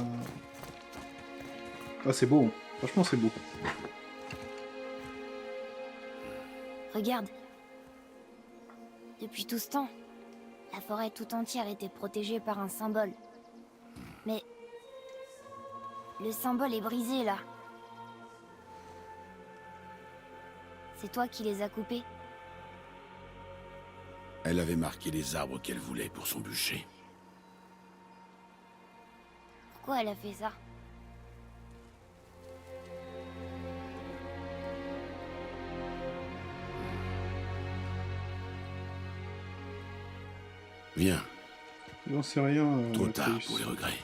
Ah, c'est beau. Franchement, c'est beau. Regarde. Depuis tout ce temps, la forêt tout entière était protégée par un symbole. Mais... le symbole est brisé, là. C'est toi qui les as coupés? Elle avait marqué les arbres qu'elle voulait pour son bûcher. Pourquoi elle a fait ça? Viens, J'en sais rien. trop tard Atreus. pour les regrets.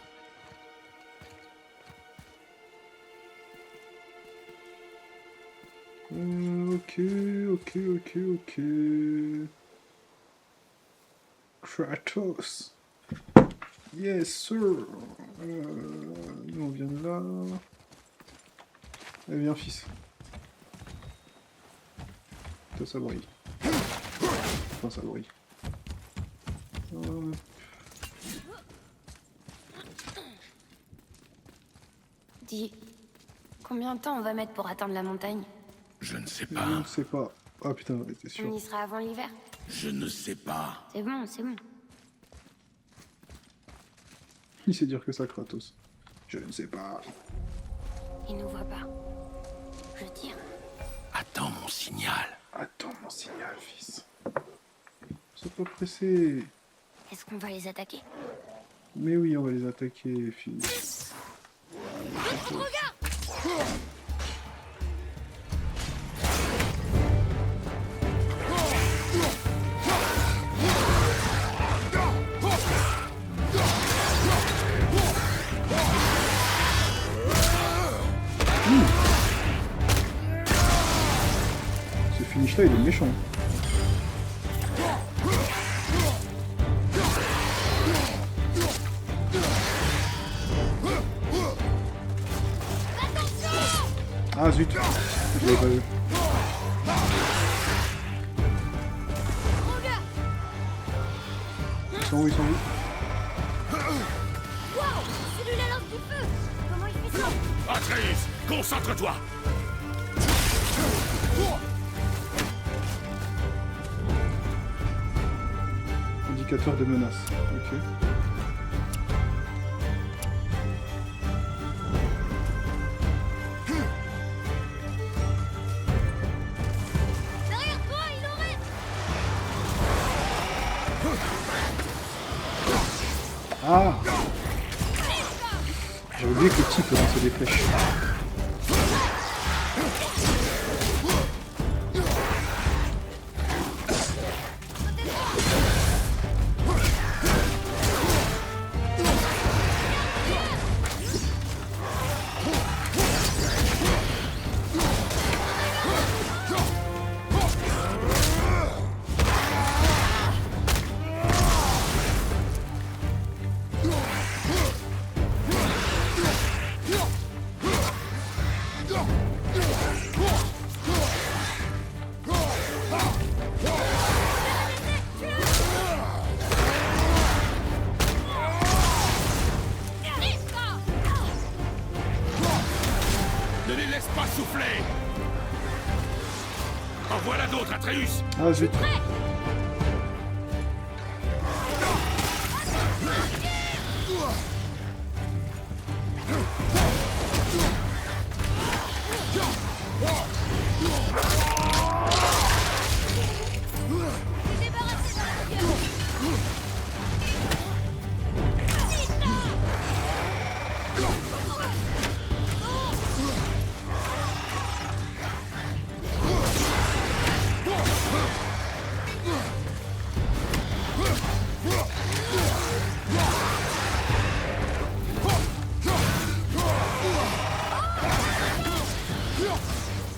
Ok. Kratos. Yes, sir. Nous, on vient de là. Allez, viens, fils. Ça brille. Enfin, ça brille. Dis, combien de temps on va mettre pour atteindre la montagne? Je ne sais Je pas. ne sais pas. Ah putain, ouais, t'es sûr. On y sera avant l'hiver. Je ne sais pas. C'est bon, c'est bon. Il sait dire que ça, Kratos. Je ne sais pas. Il nous voit pas. Je tire. Attends mon signal. Attends mon signal, fils. Sois pas pressé. Est-ce qu'on va les attaquer? Mais oui, on va les attaquer, fils. Ce finish là, il est méchant. Ah zut, je l'avais pas vu. Ils sont où, ils sont où? Celui-là lance du feu. Comment il fait ça? Atreus, concentre-toi. Indicateur de menace. Ok. Derrière toi, il aurait. Ah! J'ai oublié que le type peut lancer des flèches. Ne les laisse pas souffler. En voilà d'autres, Atreus. Ah zut.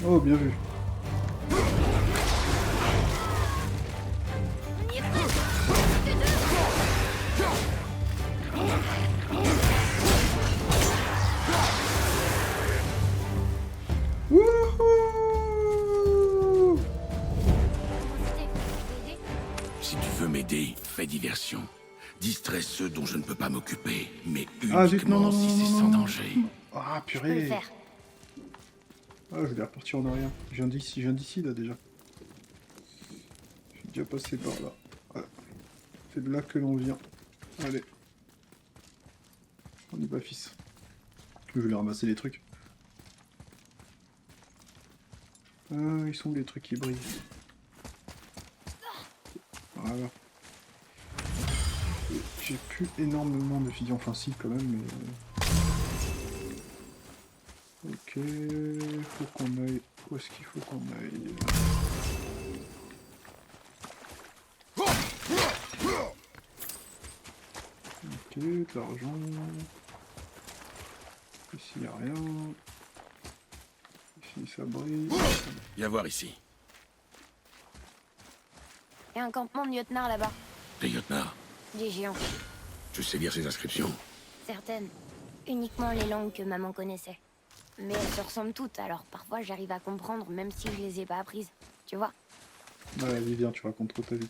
Oh, bien vu. Wouhou! Si tu veux m'aider, fais diversion. Distrais ceux dont je ne peux pas m'occuper, mais Ah zut, non, uniquement non, si non, c'est non, sans non. danger. Ah Je peux le purée. faire. Ah, je vais repartir en arrière. Je viens d'ici là déjà. Je suis déjà passé par là. Voilà. C'est de là que l'on vient. Allez. On y va, fils. Je vais ramasser les trucs. Ah, ils sont où les trucs qui brillent? Voilà. J'ai plus énormément de vie, enfin si quand même, mais... Ok, faut qu'on aille... Où est-ce qu'il faut qu'on aille? Ok, de l'argent... Ici y a rien... Ici ça brille... Viens voir ici. Il y a un campement de lieutenant là-bas. Des lieutenards, Des géants. tu sais lire ces inscriptions. Certaines. Uniquement les langues que maman connaissait. Mais elles se ressemblent toutes, alors parfois j'arrive à comprendre même si je les ai pas apprises. Tu vois? Ouais, viens, tu racontes trop ta vie.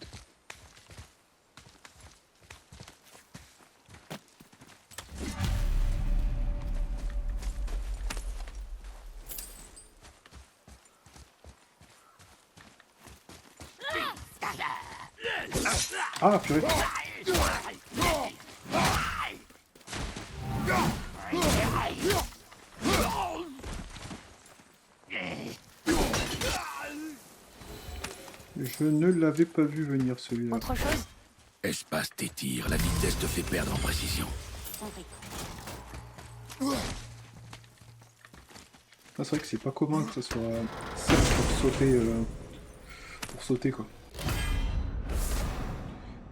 Ah, purée. Je ne l'avais pas vu venir celui-là. Autre chose? Espace tes tirs, la vitesse te fait perdre en précision. Compris. Ah, c'est vrai que c'est pas commun que ce soit ça pour sauter quoi.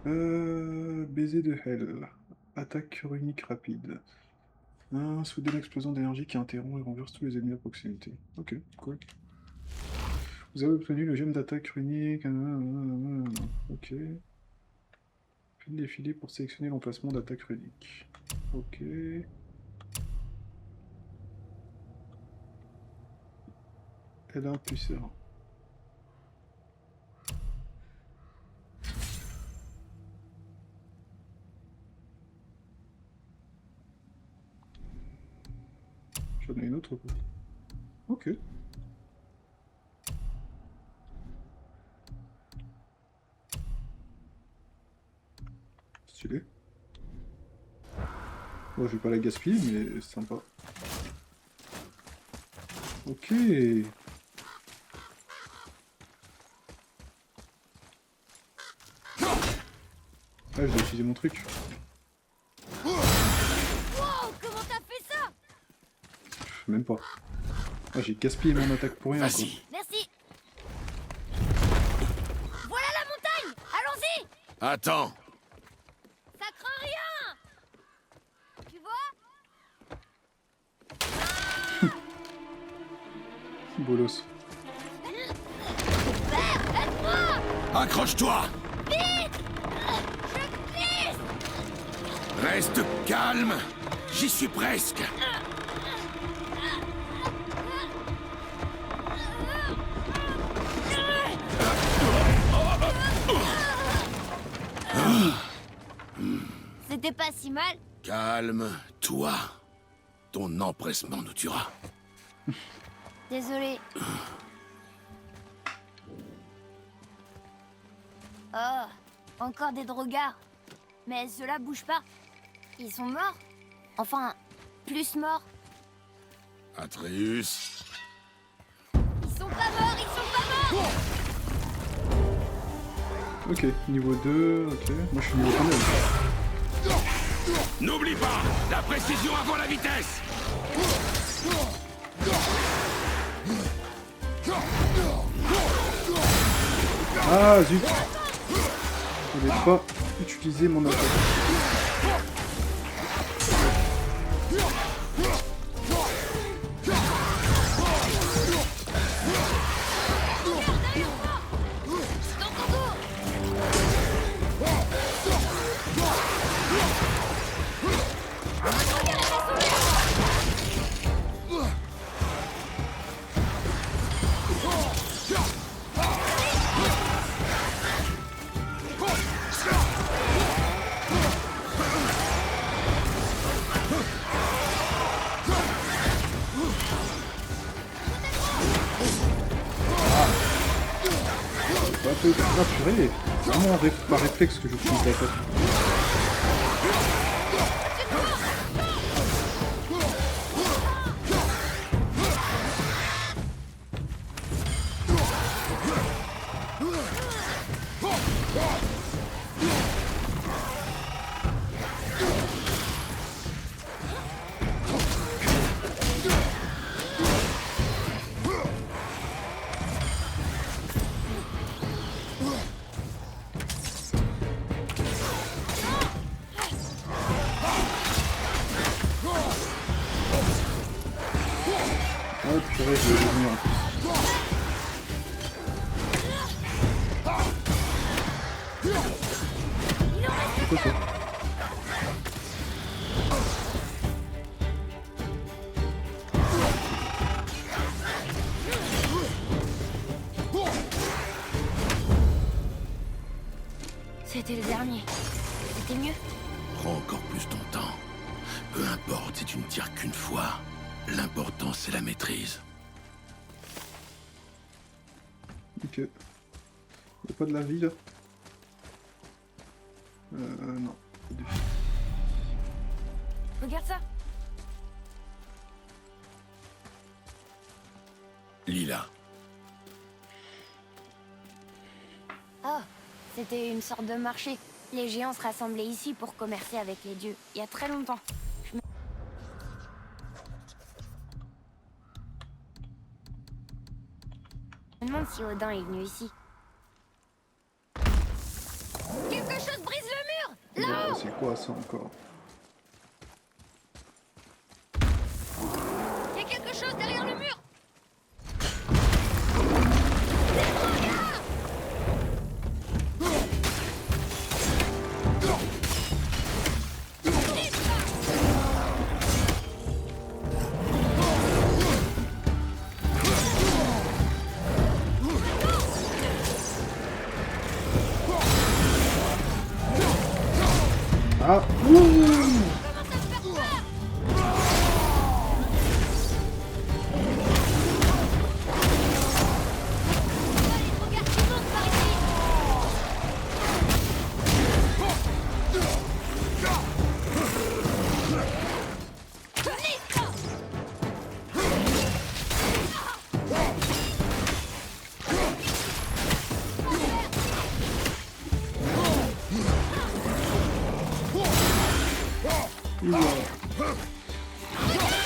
Baiser de Hell. Attaque runique rapide. Soudaine explosion d'énergie qui interrompt et renverse tous les ennemis à proximité. Ok, cool. Vous avez obtenu le gemme d'attaque runique. Ok. Faites défiler pour sélectionner l'emplacement d'attaque runique. Ok. Elle a un puisseur. J'en ai une autre quoi. Ok. Stylé. Bon, je vais pas la gaspiller, mais c'est sympa. Ok. Ah, je dois utiliser mon truc. Wow, comment t'as fait ça? Même pas. Ah, j'ai gaspillé mon attaque pour rien quoi. Vas-y. Merci. Voilà la montagne. Allons-y. Attends. Ça craint rien. Tu vois? Bolos. Accroche-toi. Reste calme. J'y suis presque. C'était pas si mal. Calme-toi. Ton empressement nous tuera. Désolé. Oh, encore des drogards. Mais ceux-là bougent pas. Ils sont morts. Enfin, plus morts. Atreus. Ils sont pas morts, ils sont pas morts. Ok, niveau 2, ok. Moi je suis niveau combien? N'oublie pas, la précision avant la vitesse. Ah zut! Je n'ai pas utilisé mon attaque. Ah purée, c'est vraiment par réflexe que j'utilise l'attaque. Ah purée, je vais revenir en plus. C'est quoi ça? C'était le dernier. C'était mieux. Prends encore plus ton temps. Peu importe si tu ne tires qu'une fois. L'important, c'est la maîtrise. Ok. Y'a pas de la vie là? Non. Regarde ça. Lila. Oh, c'était une sorte de marché. Les géants se rassemblaient ici pour commercer avec les dieux, il y a très longtemps. Je me demande si Odin est venu ici. Quelque chose brise le mur! Là-haut! C'est quoi ça encore? Il y a quelque chose derrière le mur! Ah! Ouh! Oula.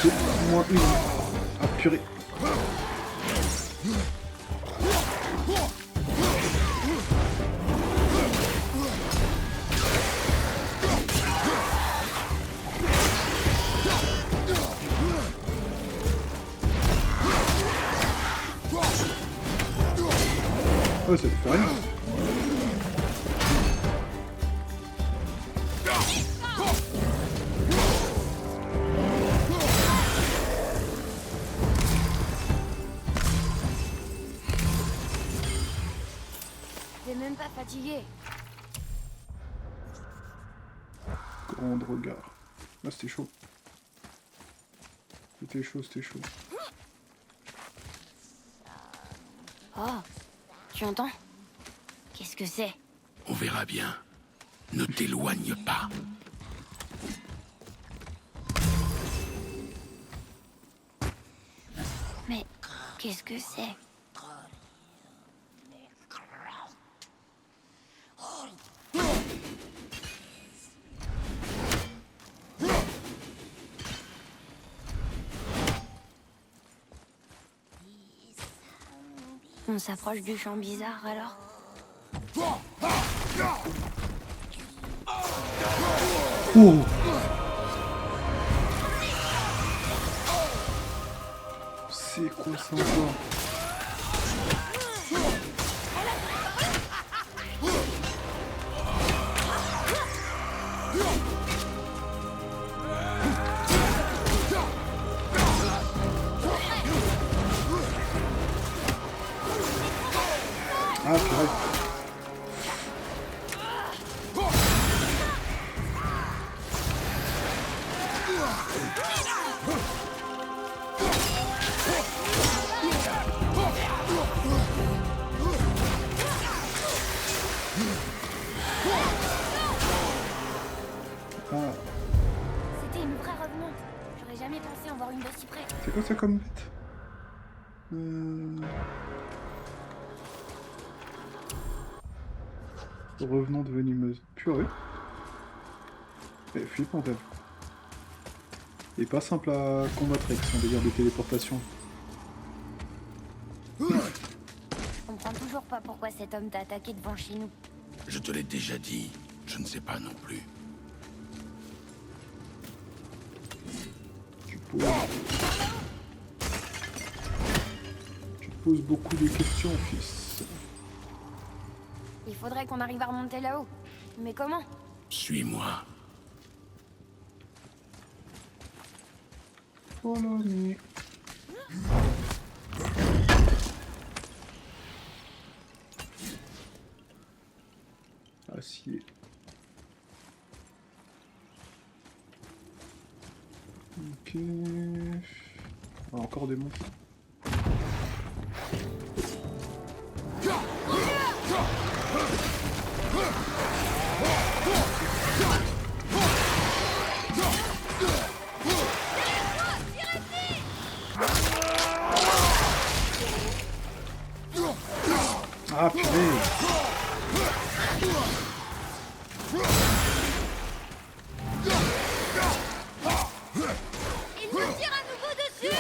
C'est moins une. Ah purée. Oh, ça ne fait rien. T'es même pas fatigué. Grand regard. Ah, c'était chaud. C'était chaud, c'était chaud. Oh, tu entends? Qu'est-ce que c'est? On verra bien. Ne t'éloigne pas. Mais qu'est-ce que c'est? On s'approche du champ bizarre alors? Oh! C'est quoi ça encore? Ah, purée. Ah, C'était une vraie revenante. J'aurais jamais pensé en voir une d'aussi près. c'est quoi ça comme bête? Revenante venimeuse. Purée. Elle est flippante, elle. Et pas simple à combattre avec son délire de téléportation. Je comprends toujours pas pourquoi cet homme t'a attaqué devant chez nous. Je te l'ai déjà dit. Je ne sais pas non plus. Tu te poses beaucoup de questions, fils. Il faudrait qu'on arrive à remonter là-haut. Mais comment? Suis-moi. Voilà, mais... Acier. Ok... Ah, encore des monstres. Ah purée. Il nous tire à nouveau dessus.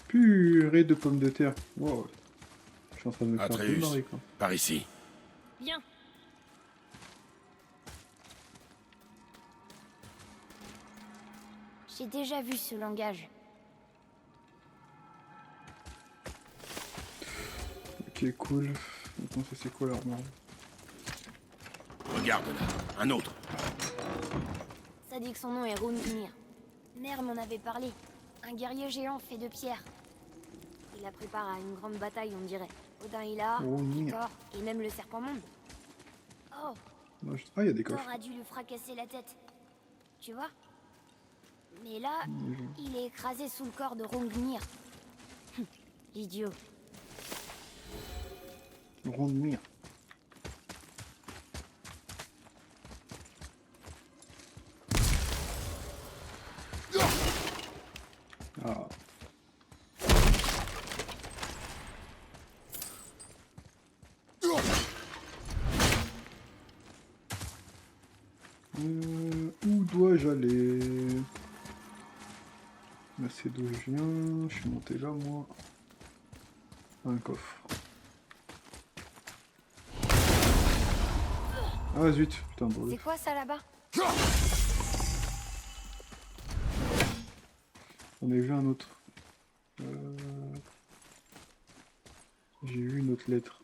Purée de pommes de terre. Wow. Je suis en train de me faire un peu Atreus, marrer quoi. par ici. Bien. J'ai déjà vu ce langage. Ok, cool. Attends, ça c'est quoi l'armoire? Regarde là, un autre. Ça dit que son nom est Rungnir. Mère m'en avait parlé. Un guerrier géant fait de pierre. Il la prépare à une grande bataille, on dirait. Odin il a, Rungnir. Thor, et même le serpent monde. Oh, Ah, il y a des Thor coffres. a dû lui fracasser la tête. Tu vois? Mais là, il est écrasé sous le corps de Rungnir. L'idiot. Rungnir. Ah. Où dois-je aller? Là c'est d'où je viens, je suis monté là moi. Un coffre. Ah zut, putain C'est bordel. quoi ça là-bas? On a vu un autre. J'ai vu une autre lettre.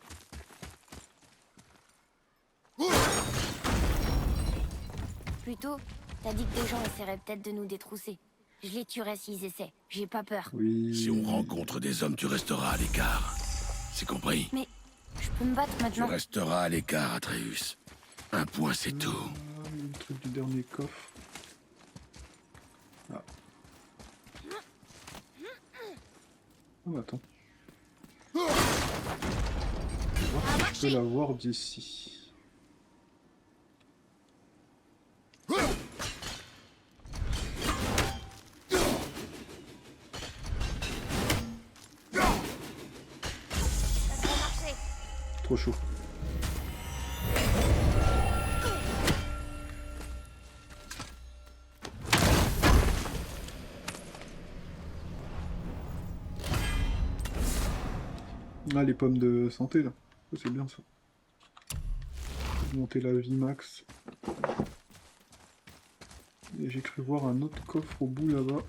Plutôt, t'as dit que des gens essaieraient peut-être de nous détrousser. Je les tuerai s'ils essaient. J'ai pas peur. Oui. Si on rencontre des hommes, tu resteras à l'écart. C'est compris? Mais je peux me battre Tu maintenant. resteras à l'écart, Atreus. Un point, c'est tout. Ah, le truc du dernier coffre. Ah. Oh, attends. Je vais voir si je peux la voir d'ici. Ça va marcher. Trop chaud. Ah, les pommes de santé là. Ça, c'est bien ça. Monter la vie max. Et j'ai cru voir un autre coffre au bout là-bas.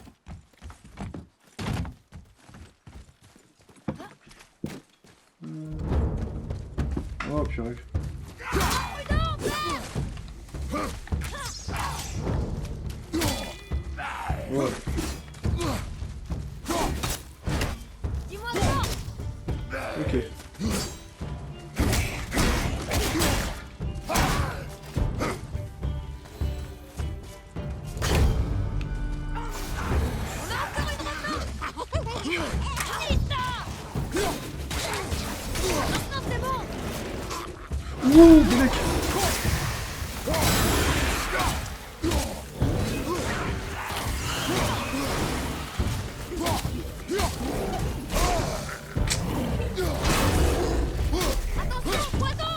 Oh purée. Ouais. Dis-moi ça. Ok. Maintenant c'est bon. Ouh, des mecs. Attention, poison.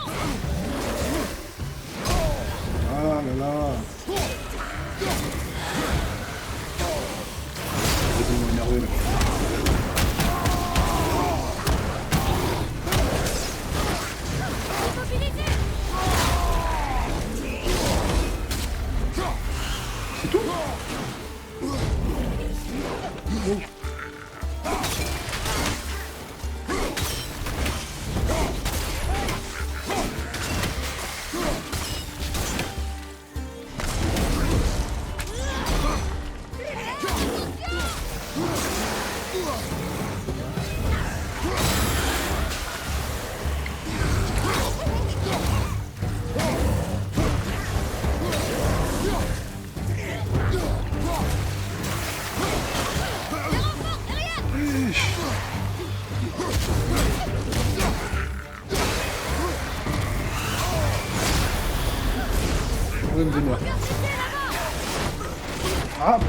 Ah là là. Ils m'ont énervé là. Immobilisé. C'est tout? Oh. Ouais, me vénère. Ah.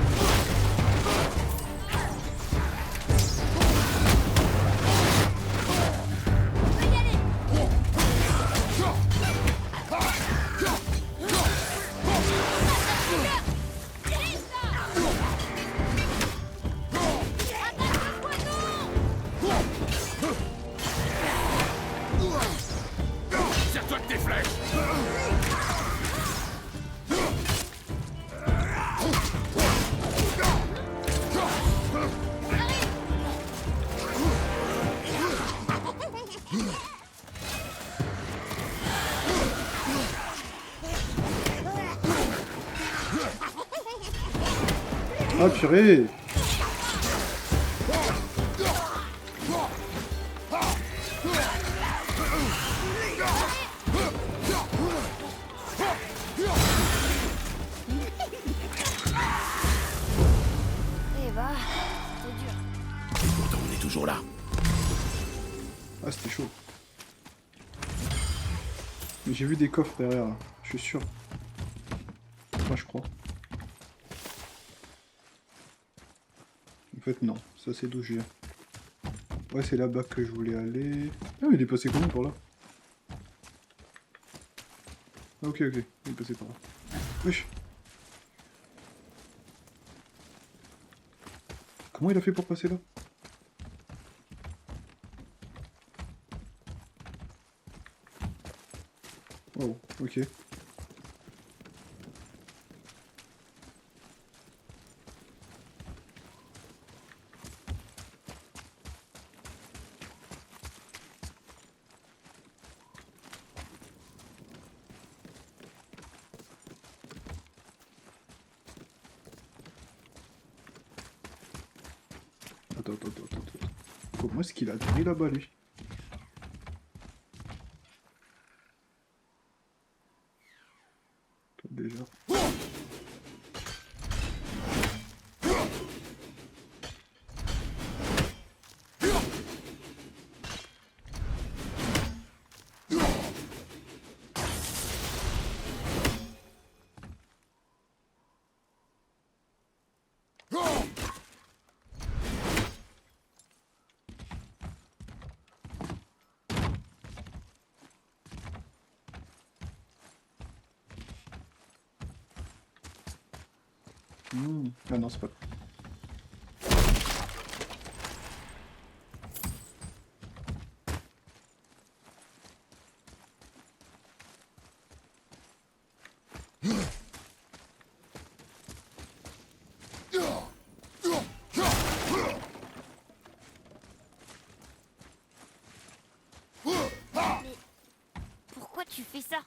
Tire-toi de tes flèches. Ah purée. Eh bah, c'est dur. Pourtant, on est toujours là. Ah c'était chaud. Mais j'ai vu des coffres derrière là, je suis sûr. Moi je crois. En fait non, ça c'est d'où je viens. Ouais c'est là-bas que je voulais aller. Ah mais il est passé comment par là? Ah ok ok, il est passé par là. Wesh. Comment il a fait pour passer là? Oh, ok. Attends. Comment est-ce qu'il a atterri là-bas lui? Déjà. Ah non, c'est pas. Mais pourquoi tu fais ça?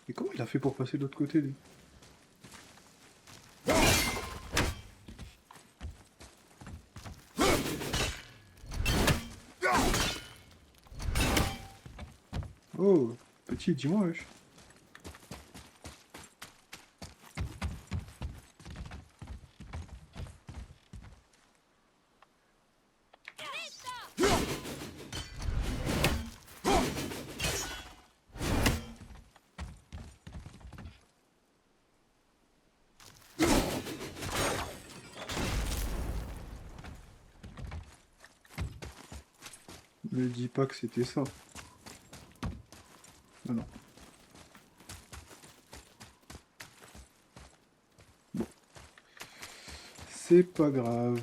Mais comment il a fait pour passer de l'autre côté lui? Oh, petit, dis-moi, wesh. Ne dis pas que c'était ça. Non, non. Bon. C'est pas grave.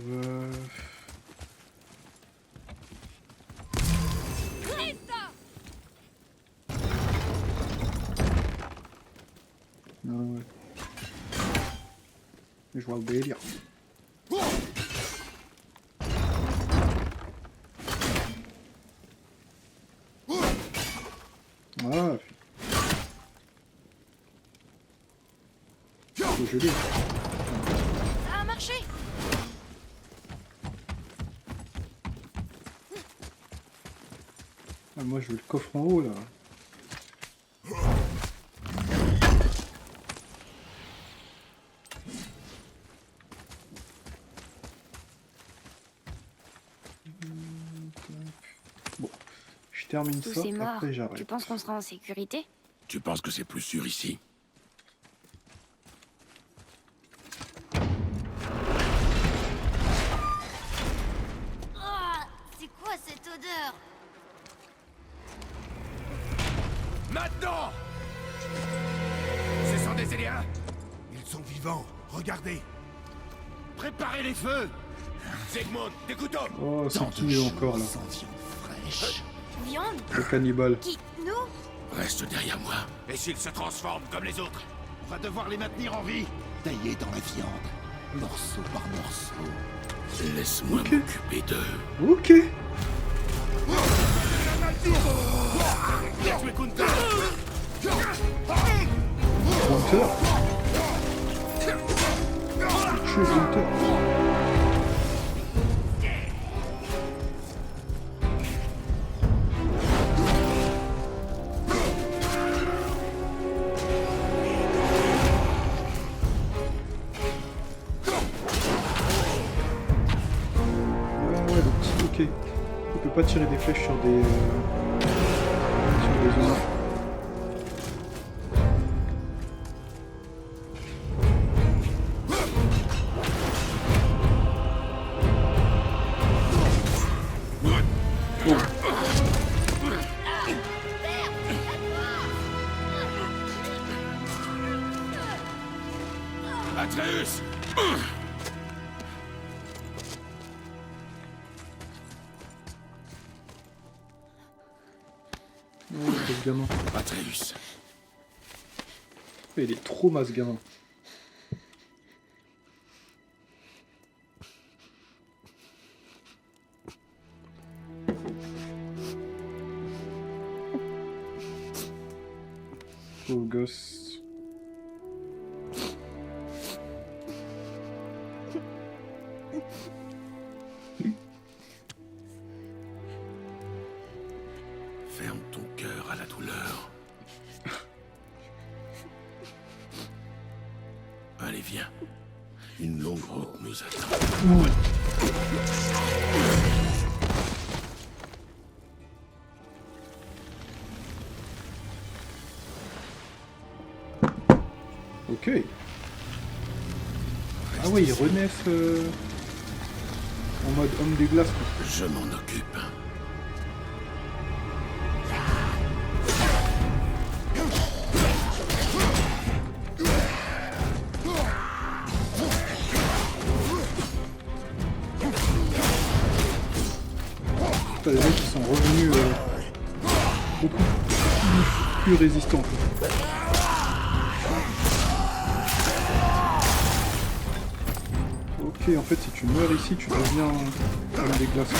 Ah ouais. Je vois le délire. Ah, je l'ai. Ça a marché. Ah, moi je veux le coffre en haut là. Bon, je termine Tous ça, ces morts. après Tu j'arrête. penses qu'on sera en sécurité? Tu penses que c'est plus sûr ici? Oh, c'est quoi cette odeur? Maintenant! Ce sont des Éliens? Ils sont vivants, regardez! Préparez les feux! Zegmund, des couteaux! Oh, c'est qui encore là? Viande? Le cannibale. Qui? Nous? Reste derrière moi. Et s'ils se transforment comme les autres? On va devoir les maintenir en vie! Taillés dans la viande, morceau par morceau. Laisse-moi Ok. m'occuper d'eux. Ok. Hunter. Tuer Hunter. Ouais, donc, ok. Il peut pas tirer des flèches sur des humains. Atreus! Oh, ce gamin. Atreus. Il est trop masse gamin. Oh gosse. Ferme ton cœur à la douleur. Allez, viens. Une longue route nous attend. Ok. Ah ouais, ils renaissent en mode homme des glaces. Quoi. Je m'en occupe. T'as des mecs qui sont revenus beaucoup plus résistants. Quoi. Ok, en fait, si tu meurs ici, tu deviens homme des glaces.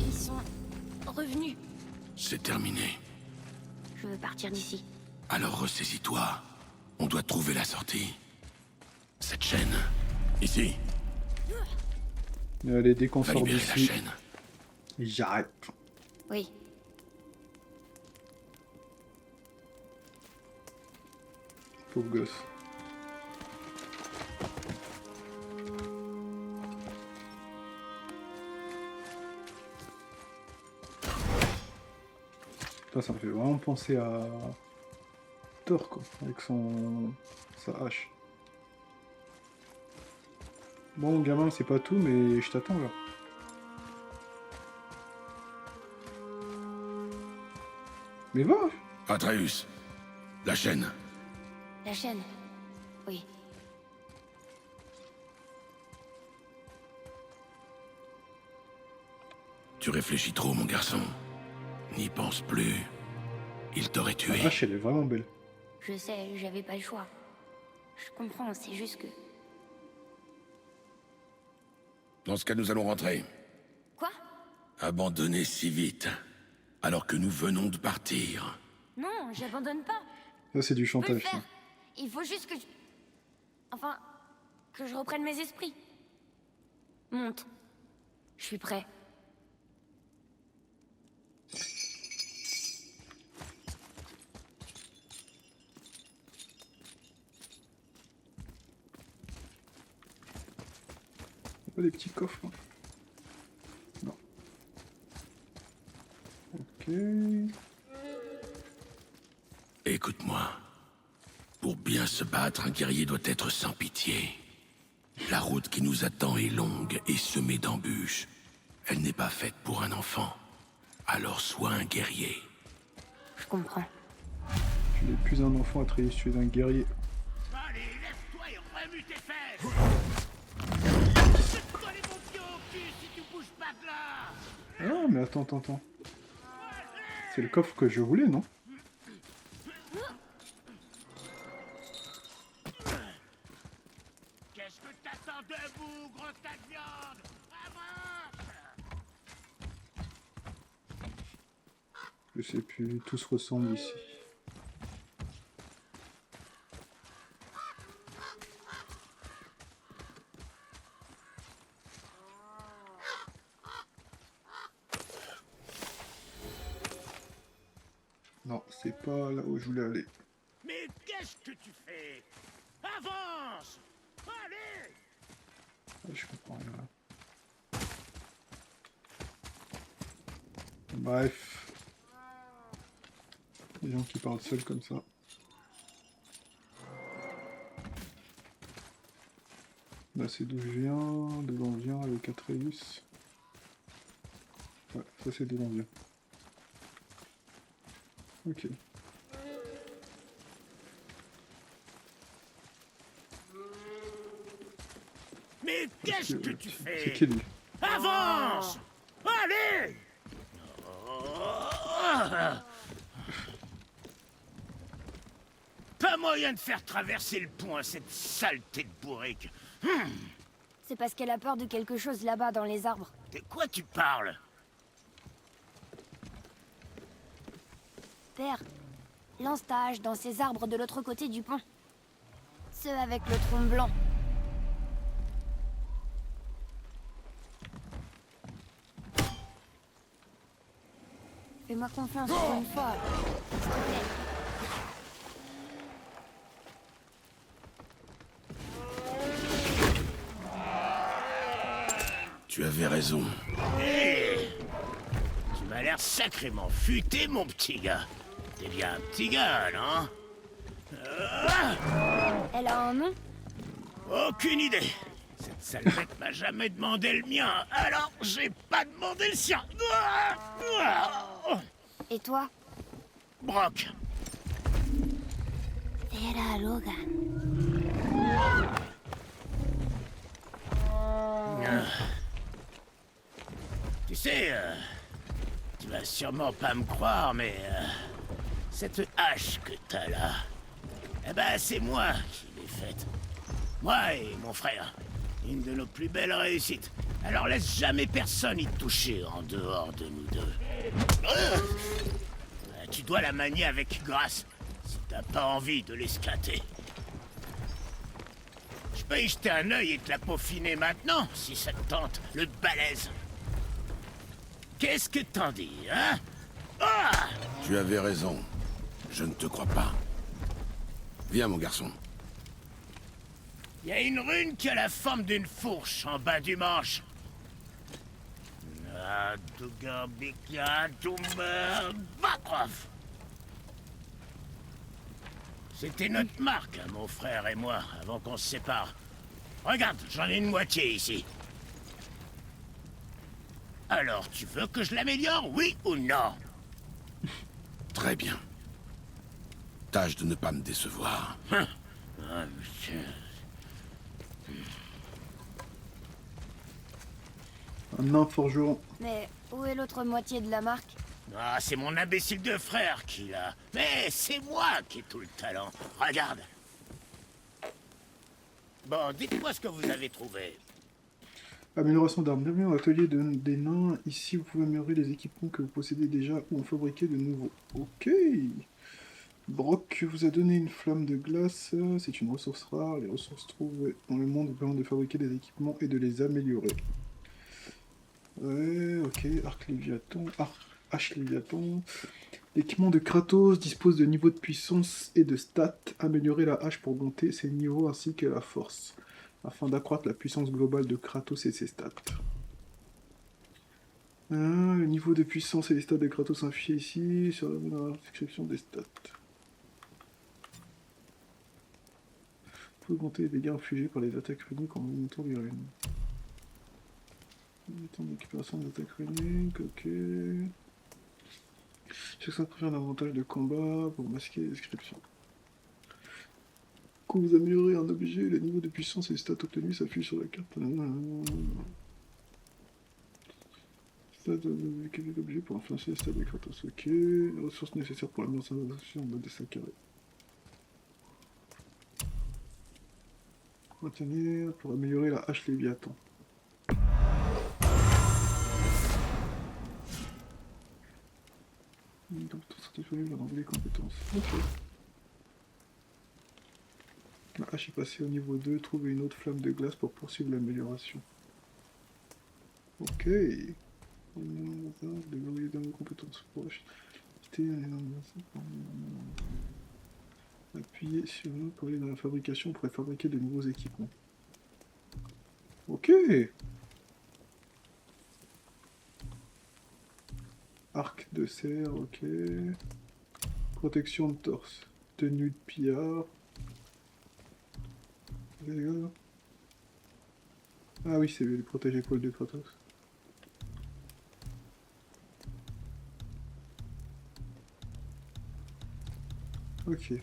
Ils sont revenus. C'est terminé. Je veux partir d'ici. Alors ressaisis-toi. On doit trouver la sortie. Cette chaîne. Ici. Allez, dès qu'on Va sort libérer la d'ici, chaîne. j'arrête. Oui. Pauvre gosse. Putain, ça me fait vraiment penser à Thor, quoi, avec sa hache. Bon, gamin, c'est pas tout, mais je t'attends, là. Mais va! Atreus. La chaîne. La chaîne. Oui. Tu réfléchis trop, mon garçon. N'y pense plus. Il t'aurait La tué. vache, elle est vraiment belle. Je sais, j'avais pas le choix. Je comprends, c'est juste que... Dans ce cas, nous allons rentrer. Quoi? Abandonner si vite, alors que nous venons de partir. Non, j'abandonne pas. Ça, c'est du Je peux le chantage, faire. ça. Il faut juste que je... Enfin, que je reprenne mes esprits. Monte. Je suis prêt. Pas des petits coffres. Hein. Non. Ok. Écoute-moi. Pour bien se battre, un guerrier doit être sans pitié. La route qui nous attend est longue et semée d'embûches. Elle n'est pas faite pour un enfant. Alors sois un guerrier. Je comprends. Tu n'es plus un enfant à trahir, tu es un guerrier. Allez, lève-toi et remue tes fesses. Je vais te coller mon pied au cul si tu bouges pas de là. Ah, mais attends. C'est le coffre que je voulais, non? Qu'est-ce que t'attends debout, gros tas de viande? Avance! Je sais plus, tout se ressemble ici. Non, c'est pas là où je voulais aller. Mais qu'est-ce que tu fais? Avance! Allez! Ah, je comprends rien là. Bref. Les gens qui parlent seuls comme ça. Là c'est d'où je viens, d'où l'on vient avec Atreus. Ouais, ça c'est d'où l'on vient. Ok. Mais qu'est-ce que tu fais? C'est qui lui? Avance! Allez! Pas moyen de faire traverser le pont à cette saleté de bourrique. C'est parce qu'elle a peur de quelque chose là-bas dans les arbres. De quoi tu parles? Père, lance ta hache dans ces arbres de l'autre côté du pont. Ceux avec le tronc blanc. Fais-moi confiance pour une fois. S'il te plaît. Tu avais raison. Tu m'as l'air sacrément futé, mon petit gars. T'es bien un petit gars, non? Elle a un nom? Aucune idée. Cette sale bête m'a jamais demandé le mien, alors j'ai pas demandé le sien. Et toi? Brock. Vera Logan. Tu sais, tu vas sûrement pas me croire, mais cette hache que t'as là, eh ben c'est moi qui l'ai faite. Moi et mon frère. Une de nos plus belles réussites. Alors laisse jamais personne y toucher en dehors de nous deux. Tu dois la manier avec grâce, si t'as pas envie de l'esclater. Je peux y jeter un œil et te la peaufiner maintenant, si ça te tente, le balèze. Qu'est-ce que t'en dis, hein? Ah! Tu avais raison. Je ne te crois pas. Viens, mon garçon. Il y a une rune qui a la forme d'une fourche en bas du manche. C'était notre marque, hein, mon frère et moi, avant qu'on se sépare. Regarde, j'en ai une moitié ici. Alors, tu veux que je l'améliore, oui ou non? Très bien. Tâche de ne pas me décevoir. Ah, monsieur. Un nain forgeron. Mais où est l'autre moitié de la marque? Ah, c'est mon imbécile de frère qui l'a. Mais c'est moi qui ai tout le talent. Regarde. Bon, dites-moi ce que vous avez trouvé. Amélioration d'armes. Bienvenue dans l'atelier des nains. Ici, vous pouvez améliorer les équipements que vous possédez déjà ou en fabriquer de nouveaux. Ok. Brock vous a donné une flamme de glace. C'est une ressource rare. Les ressources trouvées dans le monde vous permettent de fabriquer des équipements et de les améliorer. Ouais, ok. Arc Léviathan. Hache Léviathan. L'équipement de Kratos dispose de niveaux de puissance et de stats. Améliorer la hache pour monter ses niveaux ainsi que la force, afin d'accroître la puissance globale de Kratos et ses stats. Le niveau de puissance et les stats de Kratos affichés ici sur la description des stats. Vous pouvez augmenter les dégâts infligés par les attaques runiques en montant vers l'une. Temps de récupération des attaques runiques, ok. Chaque fois préfère un avantage de combat pour masquer les descriptions. Quand vous améliorez un objet, le niveau de puissance et les stats obtenus s'affichent sur la carte. Stats de quel objet pour influencer les stats des Kratos, ok. Les ressources nécessaires pour la mise en action en mode dessin carré. Retenir pour améliorer la hache Léviathan. Donc, tout ça disponible dans les compétences. Ok. La hache est passée au niveau 2. Trouver une autre flamme de glace pour poursuivre l'amélioration. Ok. Déverrouiller dans vos compétences proches. Appuyez sur eux pour aller dans la fabrication. On pourrait fabriquer de nouveaux équipements. Ok. Arc de serre, ok. Protection de torse. Tenue de pillard. Ah oui, c'est le protège-épaule de Kratos. Ok.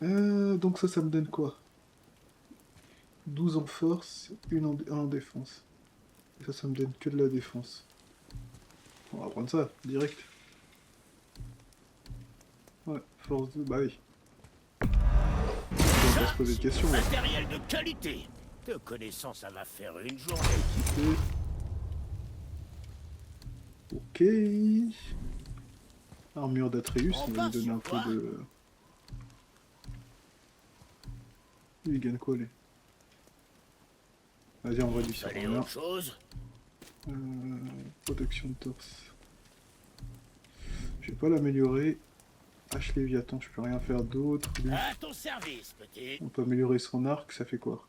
Donc ça me donne quoi? 12 en force, 1 en défense. Et ça me donne que de la défense. On va prendre ça, direct. Ouais, force 2, bah oui. On va pas se poser de questions. Ouais. Matériel de qualité. Te connaissant, ça va faire une journée. Ok. Armure d'Atreus, on va lui donner un peu de... Il gagne quoi, lui? Vas-y, on va lui faire Fallait autre chose. Protection de torse. Je vais pas l'améliorer. Hache Léviathan, je peux rien faire d'autre. À ton service, petit. On peut améliorer son arc, ça fait quoi?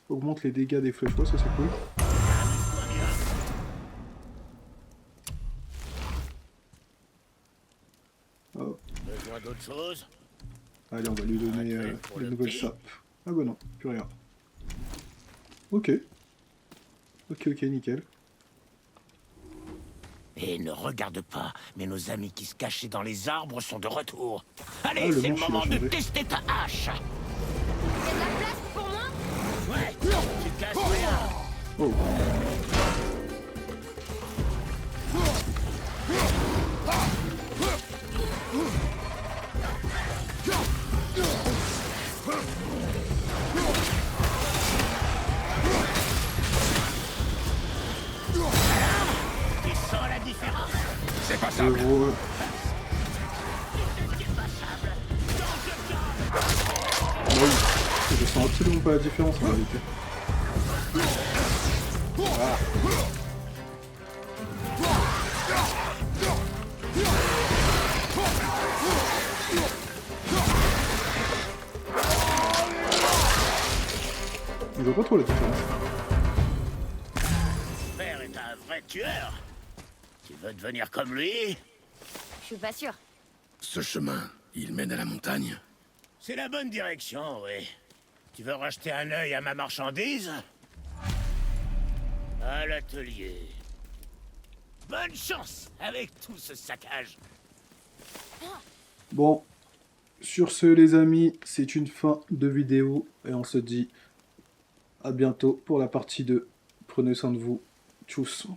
Augmente les dégâts des flèches, ça c'est cool. Hop. Besoin d'autre chose? Allez, on va lui donner les nouvelles sapes. Ah bah non, plus rien. Ok. Ok, nickel. Et ne regarde pas, mais nos amis qui se cachaient dans les arbres sont de retour. Allez, le c'est le manche, moment il a de changé. tester ta hache. Y'a de la place pour moi? Ouais, tu casses rien. Oh. Tu sens la différence? C'est pas ça. Gros. Oui, je sens absolument pas la différence en réalité. Ah. Je vois pas trop la différence. Ton père est un vrai tueur. Tu veux devenir comme lui? Je suis pas sûre. Ce chemin, il mène à la montagne. C'est la bonne direction, oui. Tu veux racheter un œil à ma marchandise? À l'atelier. Bonne chance avec tout ce saccage. Bon, sur ce les amis, c'est une fin de vidéo et on se dit à bientôt pour la partie 2. Prenez soin de vous. Tchuss.